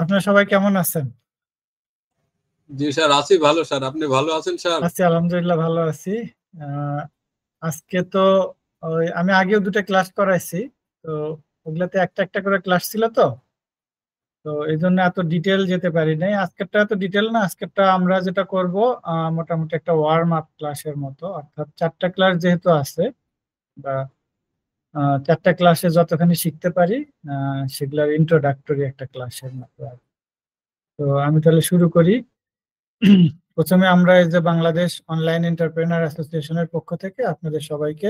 আপনারা সবাই কেমন আছেন? জি স্যার, আছি ভালো স্যার। আপনি ভালো আছেন স্যার? আছি, আলহামদুলিল্লাহ ভালো আছি। আজকে তো আমি আগেও 2টা ক্লাস করাইছি, তো ওগুলাতে একটা একটা করে ক্লাস ছিল, তো এই জন্য এত ডিটেল যেতে পারি নাই। আজকেরটা এত ডিটেল না, আজকেরটা আমরা যেটা করব মোটামুটি একটা ওয়ার্ম আপ ক্লাসের মতো, অর্থাৎ 4টা ক্লাস যেহেতু আছে, বা 4টা ক্লাসে যতখানি শিখতে পারি সেগুলোর ইন্ট্রোডাক্টরি একটা ক্লাসের মতো তো আমি তাহলে শুরু করি। প্রথমে আমরা এই যে বাংলাদেশ অনলাইন এন্টারপ্রেনার অ্যাসোসিয়েশনের পক্ষ থেকে আপনাদের সবাইকে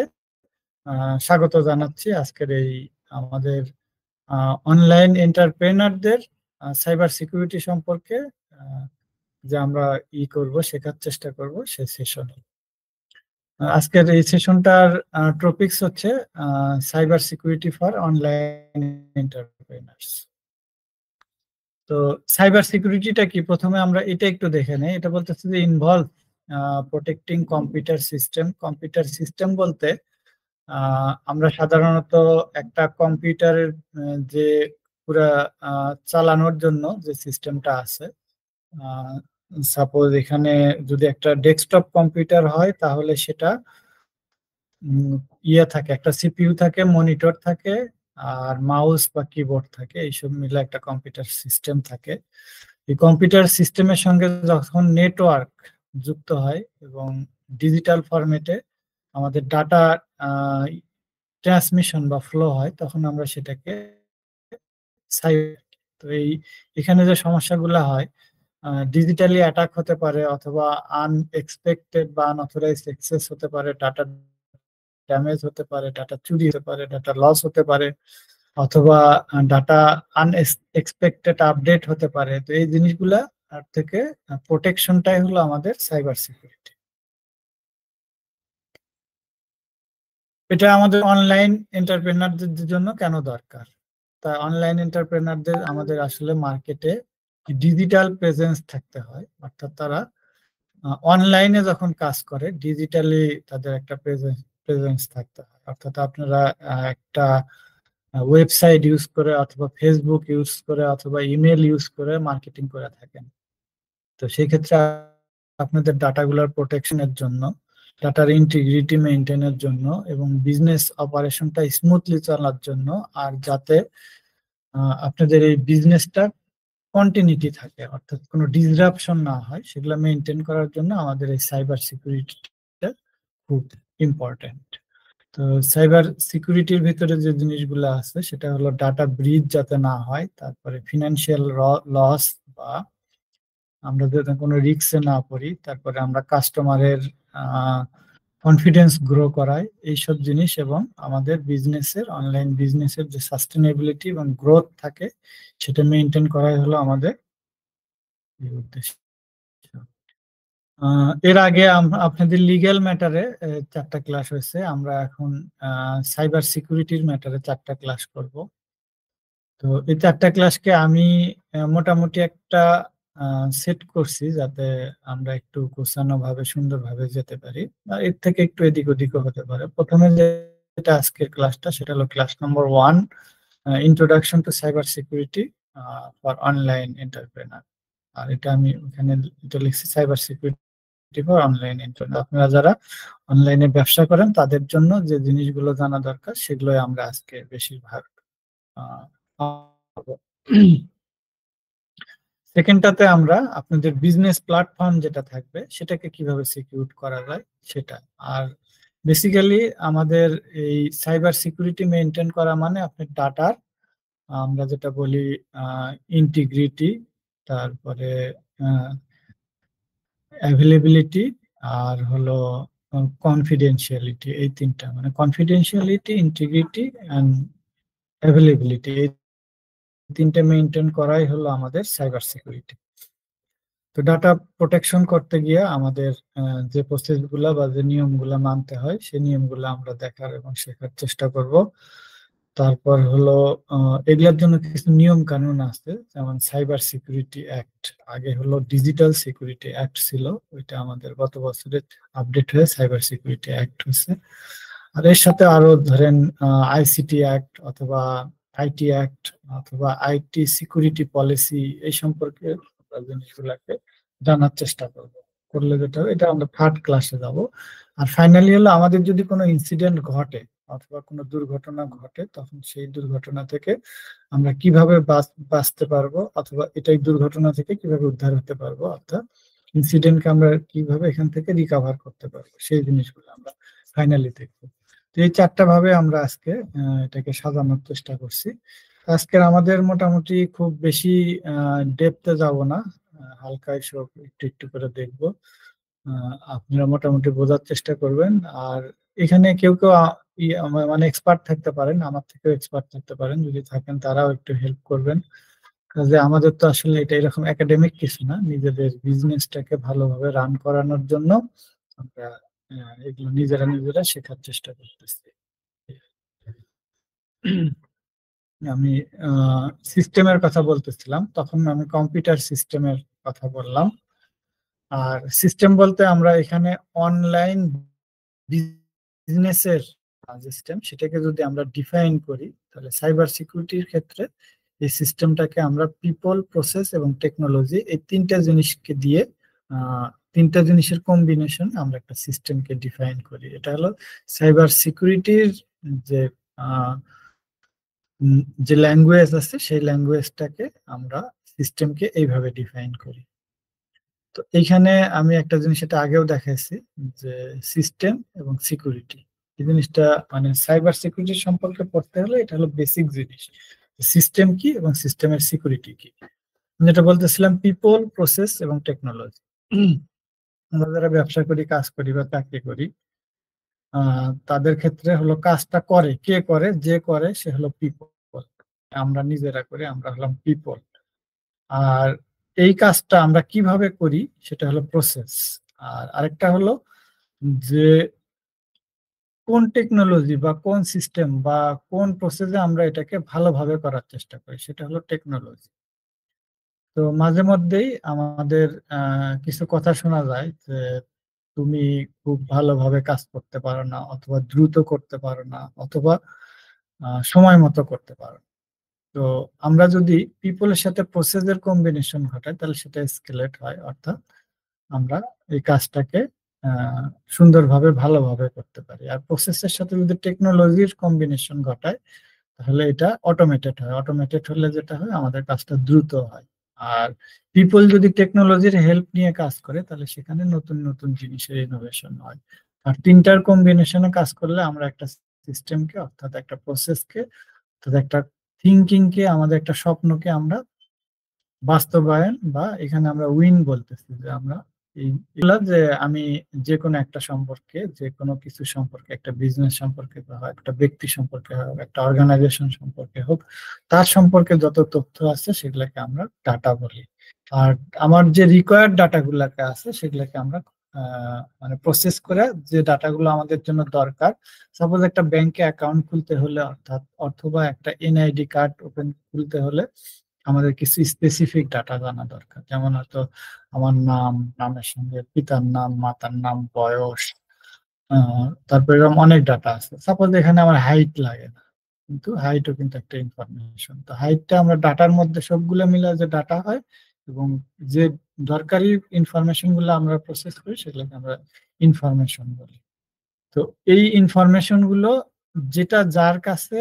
স্বাগত জানাচ্ছি আজকের এই আমাদের অনলাইন এন্টারপ্রেনারদের সাইবার সিকিউরিটি সম্পর্কে যে আমরা করব, শেখার চেষ্টা করব সেই সেশনে। আজকের এই সেশনটার টপিকস হচ্ছে cyber security for online entrepreneurs. তো সাইবার সিকিউরিটিটা কি, প্রথমে আমরা এটা একটু দেখে নেই। এটা বলতেছে যে involve protecting computer system. Computer system বলতে আমরা সাধারণত একটা কম্পিউটারের যে পুরা চালানোর জন্য যে সিস্টেমটা আছে, সাপোজ এখানে যদি একটা ডেস্কটপ কম্পিউটার হয় তাহলে সেটা থাকে, একটা সিপিইউ থাকে, মনিটর থাকে, আর মাউস বা কিবোর্ড থাকে, এইসব মিলে একটা কম্পিউটার সিস্টেম থাকে। এই কম্পিউটার সিস্টেমের সঙ্গে যখন নেটওয়ার্ক যুক্ত হয় এবং ডিজিটাল ফরম্যাটে আমাদের ডাটা ট্রান্সমিশন বা ফ্লো হয়, তখন আমরা সেটাকে সাইবার। তো এখানে যে সমস্যাগুলো হয়, ডিজিটালি অ্যাটাক হতে পারে, অথবা আনএক্সপেক্টেড বা আনঅথরাইজড অ্যাক্সেস হতে পারে, ডাটা ড্যামেজ হতে পারে, ডাটা চুরি হতে পারে, ডাটা লস হতে পারে, অথবা ডাটা আনএক্সপেক্টেড আপডেট হতে পারে। তো এই জিনিসগুলা থেকে প্রোটেকশনটাই হলো আমাদের সাইবার সিকিউরিটি। এটা আমাদের অনলাইন এন্টারপ্রেনারদের জন্য কেন দরকার? তা অনলাইন এন্টারপ্রেনারদের আমাদের আসলে মার্কেটে ডিজিটাল প্রেজেন্স থাকতে হয়, অর্থাৎ তারা অনলাইনে যখন কাজ করে ডিজিটালি তাদের একটা প্রেজেন্স থাকতে হয়। অর্থাৎ আপনারা একটা ওয়েবসাইট ইউজ করে, অথবা ফেসবুক ইউজ করে, অথবা ইমেল ইউজ করে মার্কেটিং করে থাকেন। তো সেই ক্ষেত্রে আপনাদের ডাটাগুলোর প্রোটেকশনের জন্য, ডাটার ইন্টিগ্রিটি মেনটেনের জন্য, এবং বিজনেস অপারেশনটা স্মুথলি চলার জন্য, আর যাতে আপনাদের এই বিজনেসটা কন্টিনিউটি থাকে, অর্থাৎ কোনো ডিসরাপশন না হয়, সেগুলো মেনটেন করার জন্য আমাদের এই সাইবার সিকিউরিটিটা খুব ইম্পর্টেন্ট। তো সাইবার সিকিউরিটির ভিতরে যে জিনিসগুলো আছে সেটা হলো ডাটা ব্রিচ যাতে না হয়, তারপরে ফিনান্সিয়াল লস বা আমরা যাতে কোনো রিস্কে না পড়ি, তারপরে আমরা কাস্টমারের কনফিডেন্স গ্রো করাই, এইসব জিনিস, এবং আমাদের বিজনেসের অনলাইন বিজনেসের যে সাস্টেনেবিলিটি এবং গ্রোথ থাকে সেটা মেনটেন করাই হলো আমাদের উদ্দেশ্য। এর আগে আপনাদের লিগ্যাল ম্যাটারে 4টা ক্লাস হয়েছে, আমরা এখন সাইবার সিকিউরিটির ম্যাটারে 4টা ক্লাস করব। তো এই 4টা ক্লাসকে আমি মোটামুটি একটা সেট করছি যাতে আমরা একটু গোছানো ভাবে সুন্দরভাবে যেতে পারি, আর এর থেকে একটু এদিক ওদিকও হতে পারে। প্রথমে যেটা আজকের ক্লাসটা সেটা হলো class number 1, introduction to cyber security for online entrepreneur. আর এটা আমি ওখানে এটা লিখছি cyber security for online entrepreneur. আপনারা যারা অনলাইনে ব্যবসা করেন তাদের জন্য যে জিনিসগুলো জানা দরকার সেগুলোই আমরা আজকে বেশিরভাগ সেকেন্ডটাতে আমরা আপনাদের বিজনেস প্ল্যাটফর্ম যেটা থাকবে সেটাকে কিভাবে সিকিউর করা যায় সেটা। আর বেসিক্যালি আমাদের এই সাইবার সিকিউরিটি মেনটেন করা মানে আপনার ডাটার আমরা যেটা বলি ইন্টিগ্রিটি, তারপরে অ্যাভেলেবিলিটি, আর হলো কনফিডেন্সিয়ালিটি। এই 3টা, মানে কনফিডেন্সিয়ালিটি, ইন্টিগ্রিটি অ্যান্ড অ্যাভেলেবিলিটি, এই 3টে মেনটেন করাই হলো আমাদের সাইবার সিকিউরিটি। তো ডাটা প্রোটেকশন করতে গিয়ে আমাদের যে প্রসেসগুলা বা যে নিয়মগুলা মানতে হয় সেই নিয়মগুলো আমরা দেখার এবং শেখার চেষ্টা করব। তারপর হলো এগুলোর জন্য কিছু নিয়ম কানুন আছে, যেমন সাইবার সিকিউরিটি অ্যাক্ট। আগে হলো ডিজিটাল সিকিউরিটি অ্যাক্ট ছিল, ওইটা আমাদের গত বছরে আপডেট হয়ে সাইবার সিকিউরিটি অ্যাক্ট হয়েছে। আর এর সাথে আরো ধরেন আইসিটি অ্যাক্ট, অথবা আইটি অ্যাক্ট অথবা আইটি সিকিউরিটি পলিসি এই সম্পর্কে জিনিসগুলোকে জানার চেষ্টা করব। করলে যেটা হবে, এটা আমরা থার্ড ক্লাসে যাব। আর ফাইনালি হলো আমাদের যদি কোনো ইনসিডেন্ট ঘটে অথবা কোনো দুর্ঘটনা ঘটে, তখন সেই দুর্ঘটনা থেকে আমরা কিভাবে বাঁচতে পারবো অথবা এটাই দুর্ঘটনা থেকে কিভাবে উদ্ধার হতে পারবো, অর্থাৎ ইনসিডেন্টকে আমরা কিভাবে এখান থেকে রিকভার করতে পারবো, সেই জিনিসগুলো আমরা ফাইনালি দেখবো। তো এই চারটা ভাবে আমরা আজকে এটাকে সাজানোর চেষ্টা করছি। আজকের আমাদের মোটামুটি খুব বেশি ডেপথে যাব না, হালকা সব একটু একটু করে দেখবো। আপনারা মোটামুটি বোঝার চেষ্টা করবেন। আর এখানে কেউ কেউ মানে এক্সপার্ট থাকতে পারেন, আমার থেকেও এক্সপার্ট থাকতে পারেন, যদি থাকেন তারাও একটু হেল্প করবেন। কাজে আমাদের তো আসলে এটা এরকম একাডেমিক কিছু না, নিজেদের বিজনেসটাকে ভালোভাবে রান করানোর জন্য আমরা এগুলো নিজেরা নিজেরা শেখার চেষ্টা করতেছি। আমি সিস্টেমের কথা বলতেছিলাম, তখন আমি কম্পিউটার সিস্টেমের কথা বললাম। আর সিস্টেম বলতে আমরা এখানে অনলাইন বিজনেসের সিস্টেম, সেটাকে যদি আমরা ডিফাইন করি, তাহলে সাইবার সিকিউরিটির ক্ষেত্রে এই সিস্টেমটাকে আমরা পিপল, প্রসেস এবং টেকনোলজি, এই তিনটা জিনিসকে দিয়ে তিনটা জিনিসের কম্বিনেশন আমরা একটা সিস্টেমকে ডিফাইন করি। এটা হলো সাইবার সিকিউরিটির যে যে ল্যাঙ্গুয়েজ আছে, সেই ল্যাঙ্গুয়েজটাকে আমরা সিস্টেমকে এইভাবে ডিফাইন করি। তো এইখানে আমি একটা জিনিস এটা আগেও দেখাইছি, যে সিস্টেম এবং সিকিউরিটি এই জিনিসটা, মানে সাইবার সিকিউরিটি সম্পর্কে পড়তে হলে এটা হলো বেসিক জিনিস, সিস্টেম কি এবং সিস্টেমের সিকিউরিটি কি। যেটা বলতেছিলাম, পিপল, প্রসেস এবং টেকনোলজি। আমরা যারা ব্যবসা করি, কাজ করি বা চাকরি করি, তাদের ক্ষেত্রে হলো কাজটা করে কে করে, যে করে সে হলো পিপল। আমরা নিজেরা করি, আমরা হলাম পিপল। আর এই কাজটা আমরা কিভাবে করি সেটা হলো প্রসেস। আর আরেকটা হলো যে কোন টেকনোলজি বা কোন সিস্টেম বা কোন প্রসেসে আমরা এটাকে ভালোভাবে করার চেষ্টা করি, সেটা হলো টেকনোলজি। তো মাঝে মধ্যেই আমাদের কিছু কথা শোনা যায় যে তুমি খুব ভালোভাবে কাজ করতে পারো না, অথবা দ্রুত করতে পারো না, অথবা সময় মতো করতে পারো না। তো আমরা যদি পিপলের সাথে প্রসেসের কম্বিনেশন ঘটাই, তাহলে সেটা স্কেলেট হয়, অর্থাৎ আমরা এই কাজটাকে সুন্দরভাবে ভালোভাবে করতে পারি। আর প্রসেসের সাথে যদি টেকনোলজির কম্বিনেশন ঘটায়, তাহলে এটা অটোমেটেড হয়। অটোমেটেড হলে যেটা হয়, আমাদের কাজটা দ্রুত হয়। আর পিপল যদি টেকনোলজির হেল্প নিয়ে কাজ করে, তাহলে সেখানে নতুন নতুন জিনিসের ইনোভেশন হয়। আর তিনটার কম্বিনেশনে কাজ করলে আমরা একটা সিস্টেমকে, অর্থাৎ একটা প্রসেসকে, অর্থাৎ একটা থিঙ্কিংকে, আমাদের একটা স্বপ্নকে আমরা বাস্তবায়ন, বা এখানে আমরা উইন বলতেছি, যে আমরা এগুলা যে আমি যে কোনো একটা সম্পর্কে, যে কোনো কিছু সম্পর্কে, একটা বিজনেস সম্পর্কে বা একটা ব্যক্তি সম্পর্কে হোক, একটা অর্গানাইজেশন সম্পর্কে হোক, তার সম্পর্কে যত তথ্য আছে সেগুলোকে আমরা ডাটা বলি। আর আমার যে রিকোয়ার্ড ডাটাগুলোকে আছে সেগুলোকে আমরা মানে প্রসেস করে, যে ডাটাগুলো আমাদের জন্য দরকার, সাপোজ একটা ব্যাংকে অ্যাকাউন্ট খুলতে হলে, অর্থাৎ অথবা একটা এনআইডি কার্ড ওপেন খুলতে হলে আমাদের কিছু স্পেসিফিক ডাটা জানা দরকার। যেমন হয়তো আমার নাম, নামের সঙ্গে পিতার নাম, মাতার নাম, বয়স, তারপরে এরকম অনেক ডাটা আছে। সাপোজ এখানে আমার হাইট লাগে না, কিন্তু হাইটও কিন্তু একটা ইনফরমেশন। তো হাইটটা আমরা ডাটার মধ্যে সবগুলো মিলে যে ডাটা হয়, এবং যে দরকারি ইনফরমেশন গুলো আমরা প্রসেস করি সেগুলোকে আমরা ইনফরমেশন বলি। তো এই ইনফরমেশন গুলো যেটা যার কাছে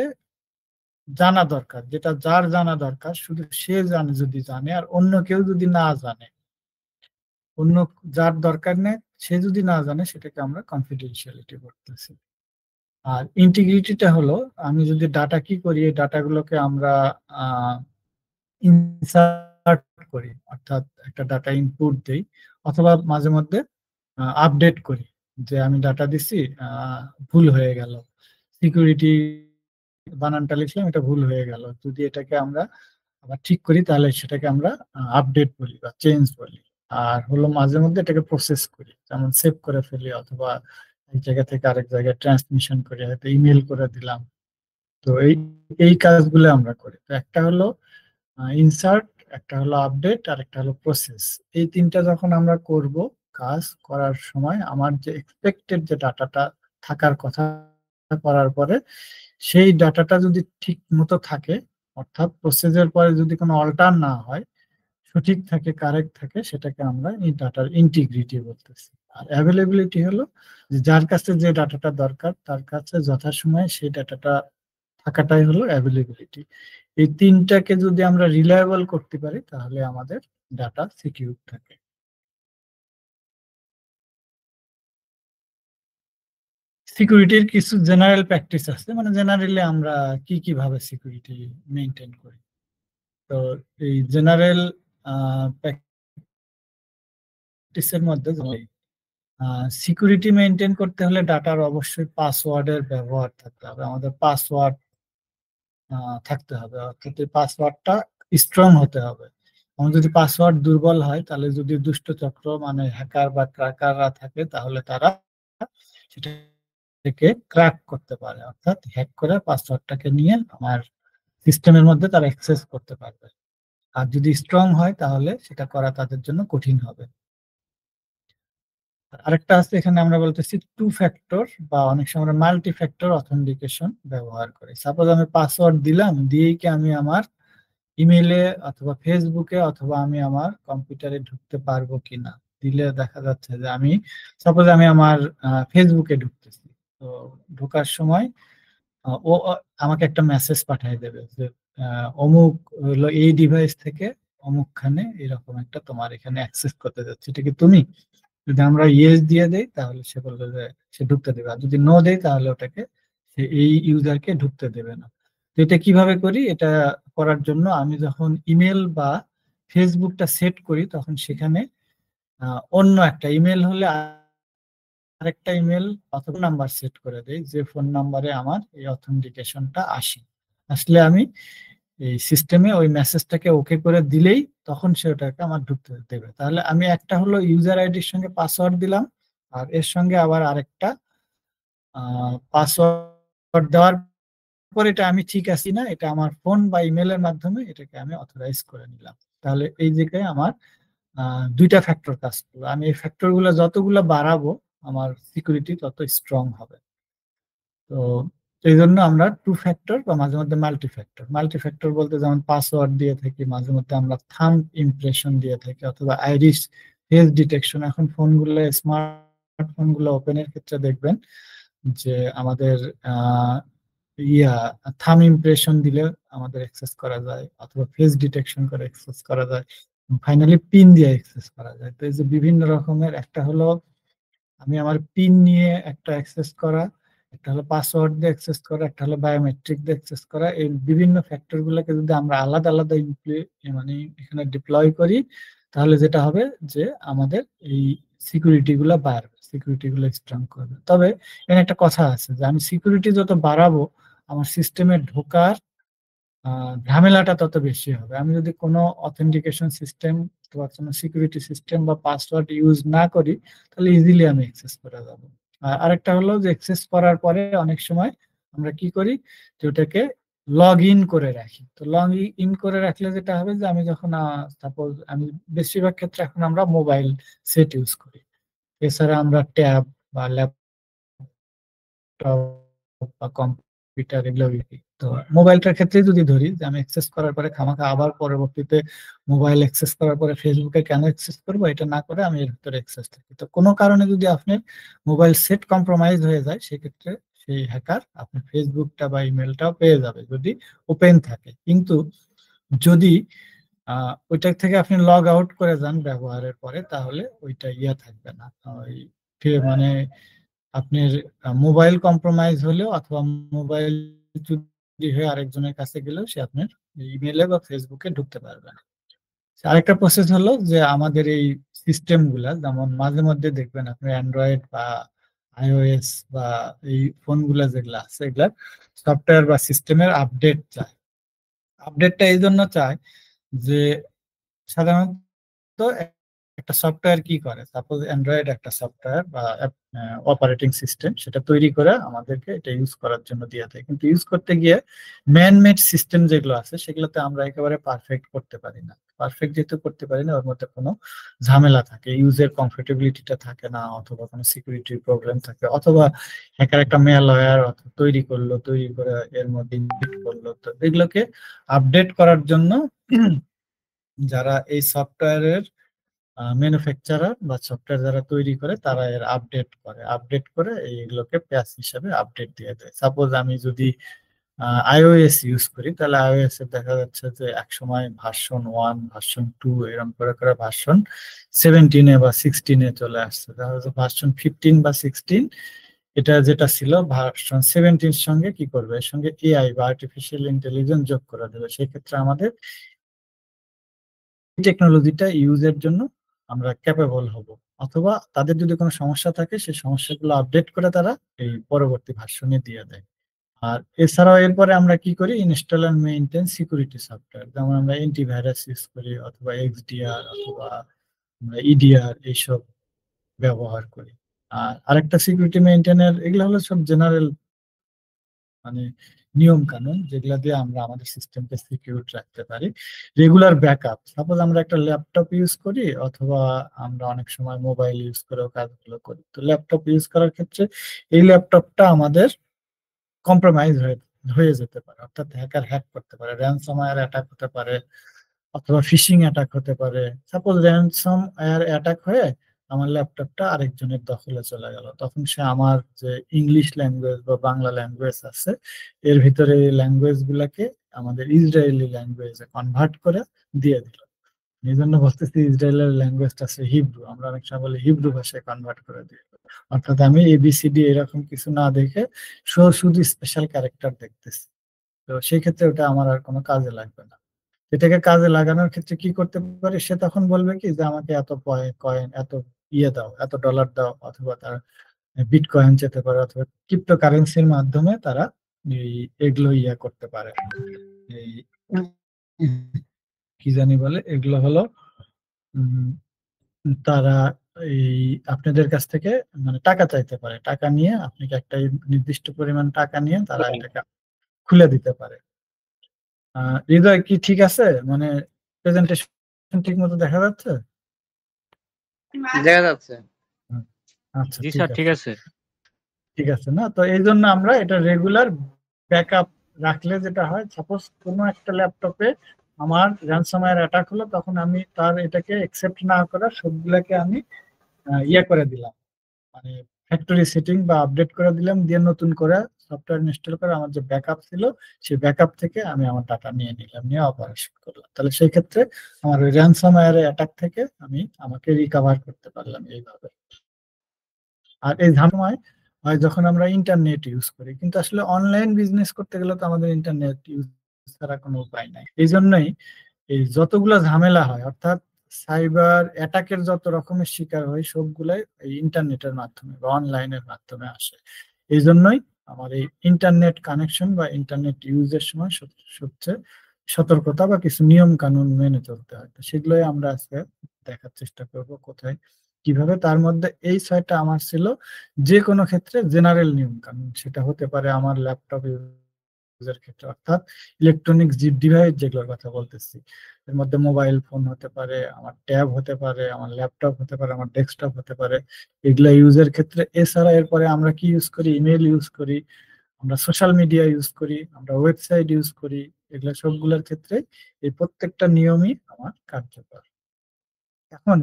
জানা দরকার, যেটা যার জানা দরকার, শুধু সে জানে, যদি জানে, আর অন্য কেউ যদি না জানে, অন্য যার দরকার নেই সে যদি না জানে, সেটাকে আমরা কনফিডেন্সিয়ালিটি বলতেছি। আর ইন্টিগ্রিটিটা হলো, আমি যদি ডাটা কি করি, এই ডাটাগুলোকে আমরা ইনসার্ট করি, অর্থাৎ একটা ডাটা ইনপুট দেই, অথবা মাঝে মধ্যে আপডেট করি, যে আমি ডাটা দিছি, ভুল হয়ে গেল, সিকিউরিটি বানানটা লিখলাম, এটা ভুল হয়ে গেল, যদি এটাকে আমরা আবার ঠিক করি, তাহলে সেটাকে আমরা আপডেট বলি বা চেঞ্জ বলি। আর হলো মাঝে মধ্যে এটাকে প্রসেস করি, যেমন সেভ করে ফেলি, অথবা এক জায়গা থেকে আরেক জায়গায় ট্রান্সমিশন করে, হয়তো ইমেল করে দিলাম। তো এই এই কাজগুলো আমরা করি। তো একটা হলো ইনসার্ট, একটা হলো আপডেট, আর একটা হলো প্রসেস। এই তিনটা যখন আমরা করব, কাজ করার সময় আমার যে এক্সপেক্টেড যে ডাটাটা থাকার কথা করার পরে সেই ডাটাটা যদি ঠিক মতো থাকে, অর্থাৎ প্রসেসের পরে যদি কোনো অল্টার না হয়, সঠিক থাকে, কারেক্ট থাকে, সেটাকে আমরা এই ডাটার ইন্টিগ্রিটি বলতেছি। আর অ্যাভেলেবিলিটি হলো যে যার কাছে যে ডাটাটা দরকার তার কাছে যথাসময়ে সেই ডাটাটা থাকাটাই হলো অ্যাভেলেবিলিটি। এই তিনটাকে যদি আমরা রিলায়েবল করতে পারি তাহলে আমাদের ডাটা সিকিউর থাকে। সিকিউরিটির কিছু জেনারেল প্র্যাকটিস আছে, মানে জেনারেলি আমরা কি কিভাবে সিকিউরিটি মেনটেন করি। তো এই জেনারেল প্র্যাকটিসের মধ্যে সিকিউরিটি মেনটেন করতে হলে ডাটার অবশ্যই পাসওয়ার্ডের ব্যবহার থাকতে হবে, আমাদের পাসওয়ার্ড থাকতে হবে, অর্থাৎ এই পাসওয়ার্ডটা স্ট্রং হতে হবে। আমার যদি পাসওয়ার্ড দুর্বল হয় তাহলে যদি দুষ্ট চক্র মানে হ্যাকার বা ক্র্যাকাররা থাকে তাহলে তারা সেটাকে ক্র্যাক করতে পারে, অর্থাৎ হ্যাক করে পাসওয়ার্ডটাকে নিয়ে আমার সিস্টেমের মধ্যে তারা অ্যাক্সেস করতে পারবে। আর যদি স্ট্রং হয় তাহলে সেটা করা তাদের জন্য কঠিন হবে। আরেকটা আছে, এখানে আমরা বলতেছি টু ফ্যাক্টর বা অনেক সময় আমরা মাল্টি ফ্যাক্টর অথেন্টিকেশন ব্যবহার করি। সাপোজ আমি পাসওয়ার্ড দিলাম, দিয়েই কি আমি আমার ইমেইলে অথবা ফেসবুকে অথবা আমি আমার কম্পিউটারে ঢুকতে পারবো কিনা। দিলে দেখা যাচ্ছে যে আমি সাপোজ আমি আমার ফেসবুকে ঢুকতেছি, তো ঢোকার সময় ও আমাকে একটা মেসেজ পাঠিয়ে দেবে যে অমুক হলো এই ডিভাইস থেকে অমুকখানে এরকম একটা তোমার এখানে অ্যাক্সেস করতে যাচ্ছে, এটা কি তুমি? যদি আমরা ইয়েস দিয়ে দেই তাহলে সে বলবে যে সে ঢুকতে দেবে, আর যদি নো দেয় তাহলে ওটাকে সে এই ইউজারকে ঢুকতে দেবে না। তো এটা কিভাবে করি? এটা করার জন্য আমি যখন ইমেল বা ফেসবুকটা সেট করি তখন সেখানে অন্য একটা ইমেল হলে আরেকটা ইমেল অথবা নাম্বার সেট করে দেই, যে ফোন নাম্বারে আমার এই অথেন্টিকেশনটা আসলে আমি এই সিস্টেমে ওই মেসেজটাকে ওকে করে দিলেই তখন সে ওটাকে আমার ঢুকতে দেবে। তাহলে আমি একটা হলো ইউজার আইডির সঙ্গে পাসওয়ার্ড দিলাম, আর এর সঙ্গে আবার আরেকটা পাসওয়ার্ড দেওয়ার পর এটা আমি ঠিক আছি না এটা আমার ফোন বা ইমেলের মাধ্যমে এটাকে আমি অথরাইজ করে নিলাম। তাহলে এই জায়গায় আমার দুইটা ফ্যাক্টর কাজ করবে। আমি এই ফ্যাক্টর গুলো যতগুলো বাড়াবো আমার সিকিউরিটি তত স্ট্রং হবে। তো এই জন্য আমরা টু ফ্যাক্টর বা মাঝে মধ্যে মাল্টি ফ্যাক্টর বলতে যেমন পাসওয়ার্ড দিয়ে থাকি, মাঝে মধ্যে আমরা থাম্ব ইমপ্রেশন দিয়ে থাকি, অথবা আইরিস ফেস ডিটেকশন। এখন ফোনগুলো স্মার্টফোন গুলো ওপেনের ক্ষেত্রে দেখবেন যে আমাদের ইয়া থাম ইমপ্রেশন দিলে আমাদের অ্যাক্সেস করা যায়, অথবা ফেস ডিটেকশন করে অ্যাক্সেস করা যায়, ফাইনালি পিন দিয়ে অ্যাক্সেস করা যায়। তো এই যে বিভিন্ন রকমের, একটা হলো আমি আমার পিন নিয়ে একটা অ্যাক্সেস করা, একটা হলো পাসওয়ার্ড দিয়ে অ্যাক্সেস করা, একটা হলো বায়োমেট্রিক দিয়ে অ্যাক্সেস করা। এই বিভিন্ন ফ্যাক্টর গুলোকে যদি আমরা আলাদা আলাদা মানে এখানে ডিপ্লয় করি তাহলে যেটা হবে যে আমাদের এই সিকিউরিটি গুলো বাড়বে, সিকিউরিটি গুলো স্ট্রং করবে। তবে এখানে একটা কথা আছে যে আমি সিকিউরিটি যত বাড়াবো আমার সিস্টেমে ঢোকার ঝামেলাটা তত বেশি হবে। আমি যদি কোনো অথেন্টিকেশন সিস্টেম অথবা কোনো সিকিউরিটি সিস্টেম বা পাসওয়ার্ড ইউজ না করি তাহলে ইজিলি আমি অ্যাক্সেস করে যাবো। আর আরেকটা হলো যে অ্যাক্সেস করার পরে অনেক সময় আমরা কি করি যে ওটাকে লগ ইন করে রাখি। তো লগ ইন করে রাখলে যেটা হবে যে আমি যখন সাপোজ আমি বেশিরভাগ ক্ষেত্রে এখন আমরা মোবাইল সেট ইউজ করি, এছাড়া আমরা ট্যাব বা ল্যাপটপ বা কম্পিউটার এগুলো বিক্রি। তো মোবাইলটার ক্ষেত্রে যদি ধরি যে আমি অ্যাক্সেস করার পরে খামাখা আবার পরবর্তীতে মোবাইল অ্যাক্সেস করার পরে ফেসবুকে কেন অ্যাক্সেস করবো, এটা না করে আমি এর ভিতরে অ্যাক্সেস থাকি। তো কোনো কারণে যদি আপনার মোবাইল সেট কম্প্রোমাইজ হয়ে যায় সেক্ষেত্রে সেই হ্যাকার আপনার ফেসবুকটা বা ইমেলটাও পেয়ে যাবে যদি ওপেন থাকে। কিন্তু যদি ওইটা থেকে আপনি লগ আউট করে যান ব্যবহারের পরে তাহলে ওইটা থাকবে না, ওই মানে আপনার মোবাইল কম্প্রোমাইজ হলেও অথবা মোবাইল চুরি হয়ে আরেকজনের কাছে গেলেও সে আপনার ইমেলে বা ফেসবুকে ঢুকতে পারবে না। আরেকটা প্রসেস হলো যে আমাদের এই সিস্টেম গুলা, যেমন মাঝে মধ্যে দেখবেন আপনার অ্যান্ড্রয়েড বা আইওএস বা এই ফোনগুলা যেগুলা আছে এগুলার সফটওয়্যার বা সিস্টেমের আপডেট চায়। আপডেটটা এই জন্য চায় যে সাধারণত একটা সফটওয়্যার কি করে, সাপোজ অ্যান্ড্রয়েড একটা সফটওয়্যার বা অপারেটিং সিস্টেম সেটা তৈরি করে আমাদেরকে এটা ইউজ করার জন্য দিয়ে থাকে, কিন্তু ইউজ করতে গিয়ে ম্যান মেড সিস্টেম যেগুলো আছে সেগুলোতে আমরা একেবারে পারফেক্ট করতে পারি না। পারফেক্ট যেহেতু করতে পারি না, ওর মধ্যে কোনো ঝামেলা থাকে, ইউজের কমফোর্টেবিলিটিটা থাকে না, অথবা কোনো সিকিউরিটি প্রবলেম থাকে, অথবা হ্যাকার একটা ম্যালওয়্যার তৈরি করলো, তৈরি করে এর মধ্যে ইনজেক্ট করলো। তো এগুলোকে আপডেট করার জন্য যারা এই সফটওয়্যারের ম্যানুফ্যাকচারার বা সফটওয়্যার যারা তৈরি করে তারা এর আপডেট করে এইগুলোকে প্যাচ হিসাবে আপডেট দিয়ে দেয়। সাপোজ আমি যদি আইওএস ইউজ করি, তাহলে আইওএস এর দেখা যাচ্ছে যে একসময় ভার্সন 1, ভার্সন 2 এরকম করে করে ভার্সন 17 বা 16 চলে আসছে। দেখা যাচ্ছে ভার্সন 15 বা 16 এটা যেটা ছিল ভার্সন 17 সঙ্গে কি করবে, এর সঙ্গে এআই বা আর্টিফিশিয়াল ইন্টেলিজেন্স যোগ করে দেবে। সেক্ষেত্রে আমাদের টেকনোলজিটা ইউজের জন্য আমরা ক্যাপেবল হব, অথবা তাদের যদি কোনো সমস্যা থাকে সেই সমস্যাগুলো আপডেট করে তারা এই পরবর্তী ভার্সনে দিয়ে দেয়। আর এছাড়াও এরপরে আমরা কি করি, install and maintain security software, যেমন আমরা অ্যান্টিভাইরাস ইউজ করি, অথবা এক্সডিআর, অথবা আমরা ইডিআর এইসব ব্যবহার করি। আর আরেকটা সিকিউরিটি মেইনটেইনের, এগুলো হলো সব জেনারেল মানে নিয়ম কানুন, যেগুলা দিয়ে আমরা আমাদের সিস্টেমকে সিকিউর রাখতে পারি। রেগুলার ব্যাকআপ, সাপোজ আমরা একটা ল্যাপটপ ইউজ করি, অথবা আমরা অনেক সময় মোবাইল ইউজ করেও কাজগুলো করি। তো ল্যাপটপ ইউজ করার ক্ষেত্রে এই ল্যাপটপটা আমাদের কম্প্রোমাইজ হয়ে হয়ে যেতে পারে, অর্থাৎ হ্যাকার হ্যাক করতে পারে, র্যানসমওয়্যার অ্যাটাক হতে পারে, অথবা ফিশিং অ্যাটাক হতে পারে। সাপোজ র্যানসমওয়্যার অ্যাটাক হয়ে আমার ল্যাপটপটা আরেকজনের দখলে চলে গেল, তখন সে আমার যে ইংলিশ ল্যাঙ্গুয়েজ বা বাংলা ল্যাঙ্গুয়েজ আছে এর ভিতরে এই ল্যাঙ্গুয়েজ গুলাকে আমাদের ইসরায়েলি ল্যাঙ্গুয়েজে কনভার্ট করে দিয়ে দিল। এই জন্য বলতেছি ইসরায়েলের ল্যাঙ্গুয়েজটা আছে হিব্রু, আমরা অনেক সময় বলি হিব্রু ভাষায় কনভার্ট করে দিয়ে দিল। অর্থাৎ আমি এবিসিডি এরকম কিছু না দেখে শুধু স্পেশাল ক্যারেক্টার দেখতেছি। তো সেই ক্ষেত্রে ওটা আমার আর কোনো কাজে লাগবে না। এটাকে কাজে লাগানোর ক্ষেত্রে কি করতে পারি, সে তখন বলবে কি যে আমাকে এত কয়েন, এত ইয়ে দাও, এত ডলার দাও, অথবা তার বিটকয়েন যেতে পারে, অথবা ক্রিপ্টো কারেন্সির মাধ্যমে তারা এগুলো ইয়ে করতে পারে। এই কি জানি বলে এগুলো হলো, উম, তারা এই আপনাদের কাছ থেকে মানে টাকা চাইতে পারে, টাকা নিয়ে আপনাকে একটা নির্দিষ্ট পরিমাণ টাকা নিয়ে তারা এটাকে খুলে দিতে পারে। হৃদয় কি ঠিক আছে, মানে প্রেজেন্টেশন ঠিক মতো দেখা যাচ্ছে? দেখা যাচ্ছে। আচ্ছা, জি ঠিক স্যার, ঠিক আছে, আছে। ঠিক আছে। না তো এই জন্য আমরা এটা রেগুলার ব্যাকআপ রাখলে যেটা হয়, সাপোজ কোনো একটা ল্যাপটপে আমার র্যানসমওয়্যার অ্যাটাক হলো, তখন আমি তার এটাকে অ্যাকসেপ্ট না করা সবগুলোকে আমি ইয়ে করে দিলাম, মানে ফ্যাক্টরি সেটিং বা আপডেট করে দিলাম, দিয়ে নতুন করে সফটওয়্যার ইনস্টল করে আমার যে ব্যাকআপ ছিল সেই ব্যাকআপ থেকে আমি আমার ডাটা নিয়ে নিলাম, নিয়ে অপারেশন করলাম। তাহলে সেই ক্ষেত্রে আমার ওই র্যানসমওয়্যার অ্যাটাক থেকে আমাকে রিকভার করতে পারলাম এইভাবে। আর এই ঝামেলায় হয় যখন আমরা ইন্টারনেট ইউজ করি, কিন্তু আসলে অনলাইন বিজনেস করতে গেলে তো আমাদের ইন্টারনেট ইউজ ছাড়া কোনো উপায় নাই। এই জন্যই এই যতগুলো ঝামেলা হয়, অর্থাৎ সাইবার অ্যাটাকের যত রকমের শিকার হয় সবগুলাই এই ইন্টারনেটের মাধ্যমে বা অনলাইনের মাধ্যমে আসে। এই জন্যই আমার এই ইন্টারনেট কানেকশন বা ইন্টারনেট ইউজের সময় সবচেয়ে সতর্কতা বা কিছু নিয়ম কানুন মেনে চলতে হয়। তো সেগুলোই আমরা আজকে দেখার চেষ্টা করব কোথায় কিভাবে। তার মধ্যে এই 6টা আমার ছিল যে কোনো ক্ষেত্রে জেনারেল নিয়ম কানুন, সেটা হতে পারে আমার ল্যাপটপ ইউজের ক্ষেত্রে, অর্থাৎ ইলেকট্রনিক্স ডিভাইস যেগুলোর কথা বলতেছি, এর মধ্যে মোবাইল ফোন হতে পারে, আমার ট্যাব হতে পারে, আমার ল্যাপটপ হতে পারে, আমার ডেস্কটপ হতে পারে, এগুলা ইউজের ক্ষেত্রে। এছাড়া এরপরে আমরা কি ইউজ করি, ইমেল ইউজ করি, আমরা সোশ্যাল মিডিয়া ইউজ করি, আমরা ওয়েবসাইট ইউজ করি, এগুলা সবগুলোর ক্ষেত্রে এই প্রত্যেকটা নিয়মই আমার কার্যকর। এখন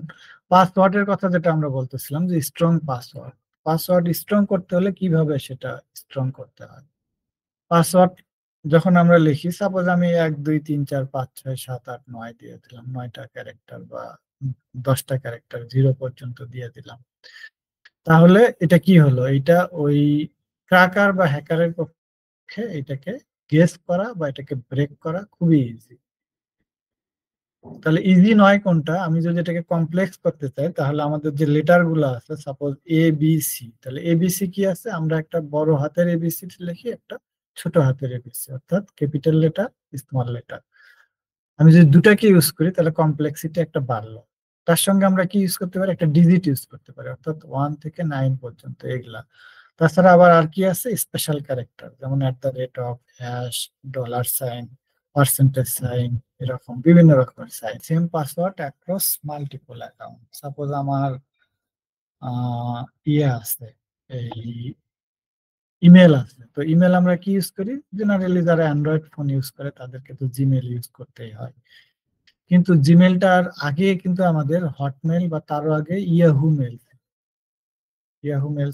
পাসওয়ার্ডের কথা যেটা আমরা বলতেছিলাম যে স্ট্রং পাসওয়ার্ড, পাসওয়ার্ড স্ট্রং করতে হলে কিভাবে সেটা স্ট্রং করতে হয়। পাসওয়ার্ড যখন আমরা লিখি, সাপোজ আমি 1 2 3 4 5 6 7 8 9 দিয়ে দিলাম, 9টা ক্যারেক্টার বা 10টা ক্যারেক্টার 0 পর্যন্ত দিয়ে দিলাম, তাহলে এটা কি হলো, এটা ওই ক্র্যাকার বা হ্যাকারের পক্ষে এটাকে গেস করা বা এটাকে ব্রেক করা খুবই ইজি। তাহলে ইজি নয় কোনটা, আমি যদি এটাকে কমপ্লেক্স করতে চাই তাহলে আমাদের যে লেটার গুলো আছে, সাপোজ ABC, তাহলে ABC কি আছে, আমরা একটা বড় হাতের ABC লিখি, একটা ছোট হাতের ABC, অর্থাৎ ক্যাপিটাল লেটার স্মল লেটার। আমি যদি দুটাকে ইউজ করি তাহলে কমপ্লেক্সিটি একটা বাড়লো। তার সঙ্গে আমরা কি ইউজ করতে পারি, একটা ডিজিট ইউজ করতে পারি, অর্থাৎ 1 থেকে 9 পর্যন্ত এগুলা। তাছাড়া আবার আর কি আছে, স্পেশাল ক্যারেক্টার, যেমন @, হ্যাশ, $, পার্সেন্টেজ সাইন, এরকম বিভিন্ন রকমের sign. Same password across multiple account. Suppose আমার ইয়ে আছে, এই ইমেল আছে, তো ইমেল আমরা কি ইউজ করি? জেনারেলি যারা অ্যান্ড্রয়েড ফোন ইউজ করে তাদেরকে তো জিমেল ইউজ করতেই হয়। কিন্তু জিমেলটার আগে কিন্তু আমাদের হটমেল বা তারও আগে ইয়াহু মেল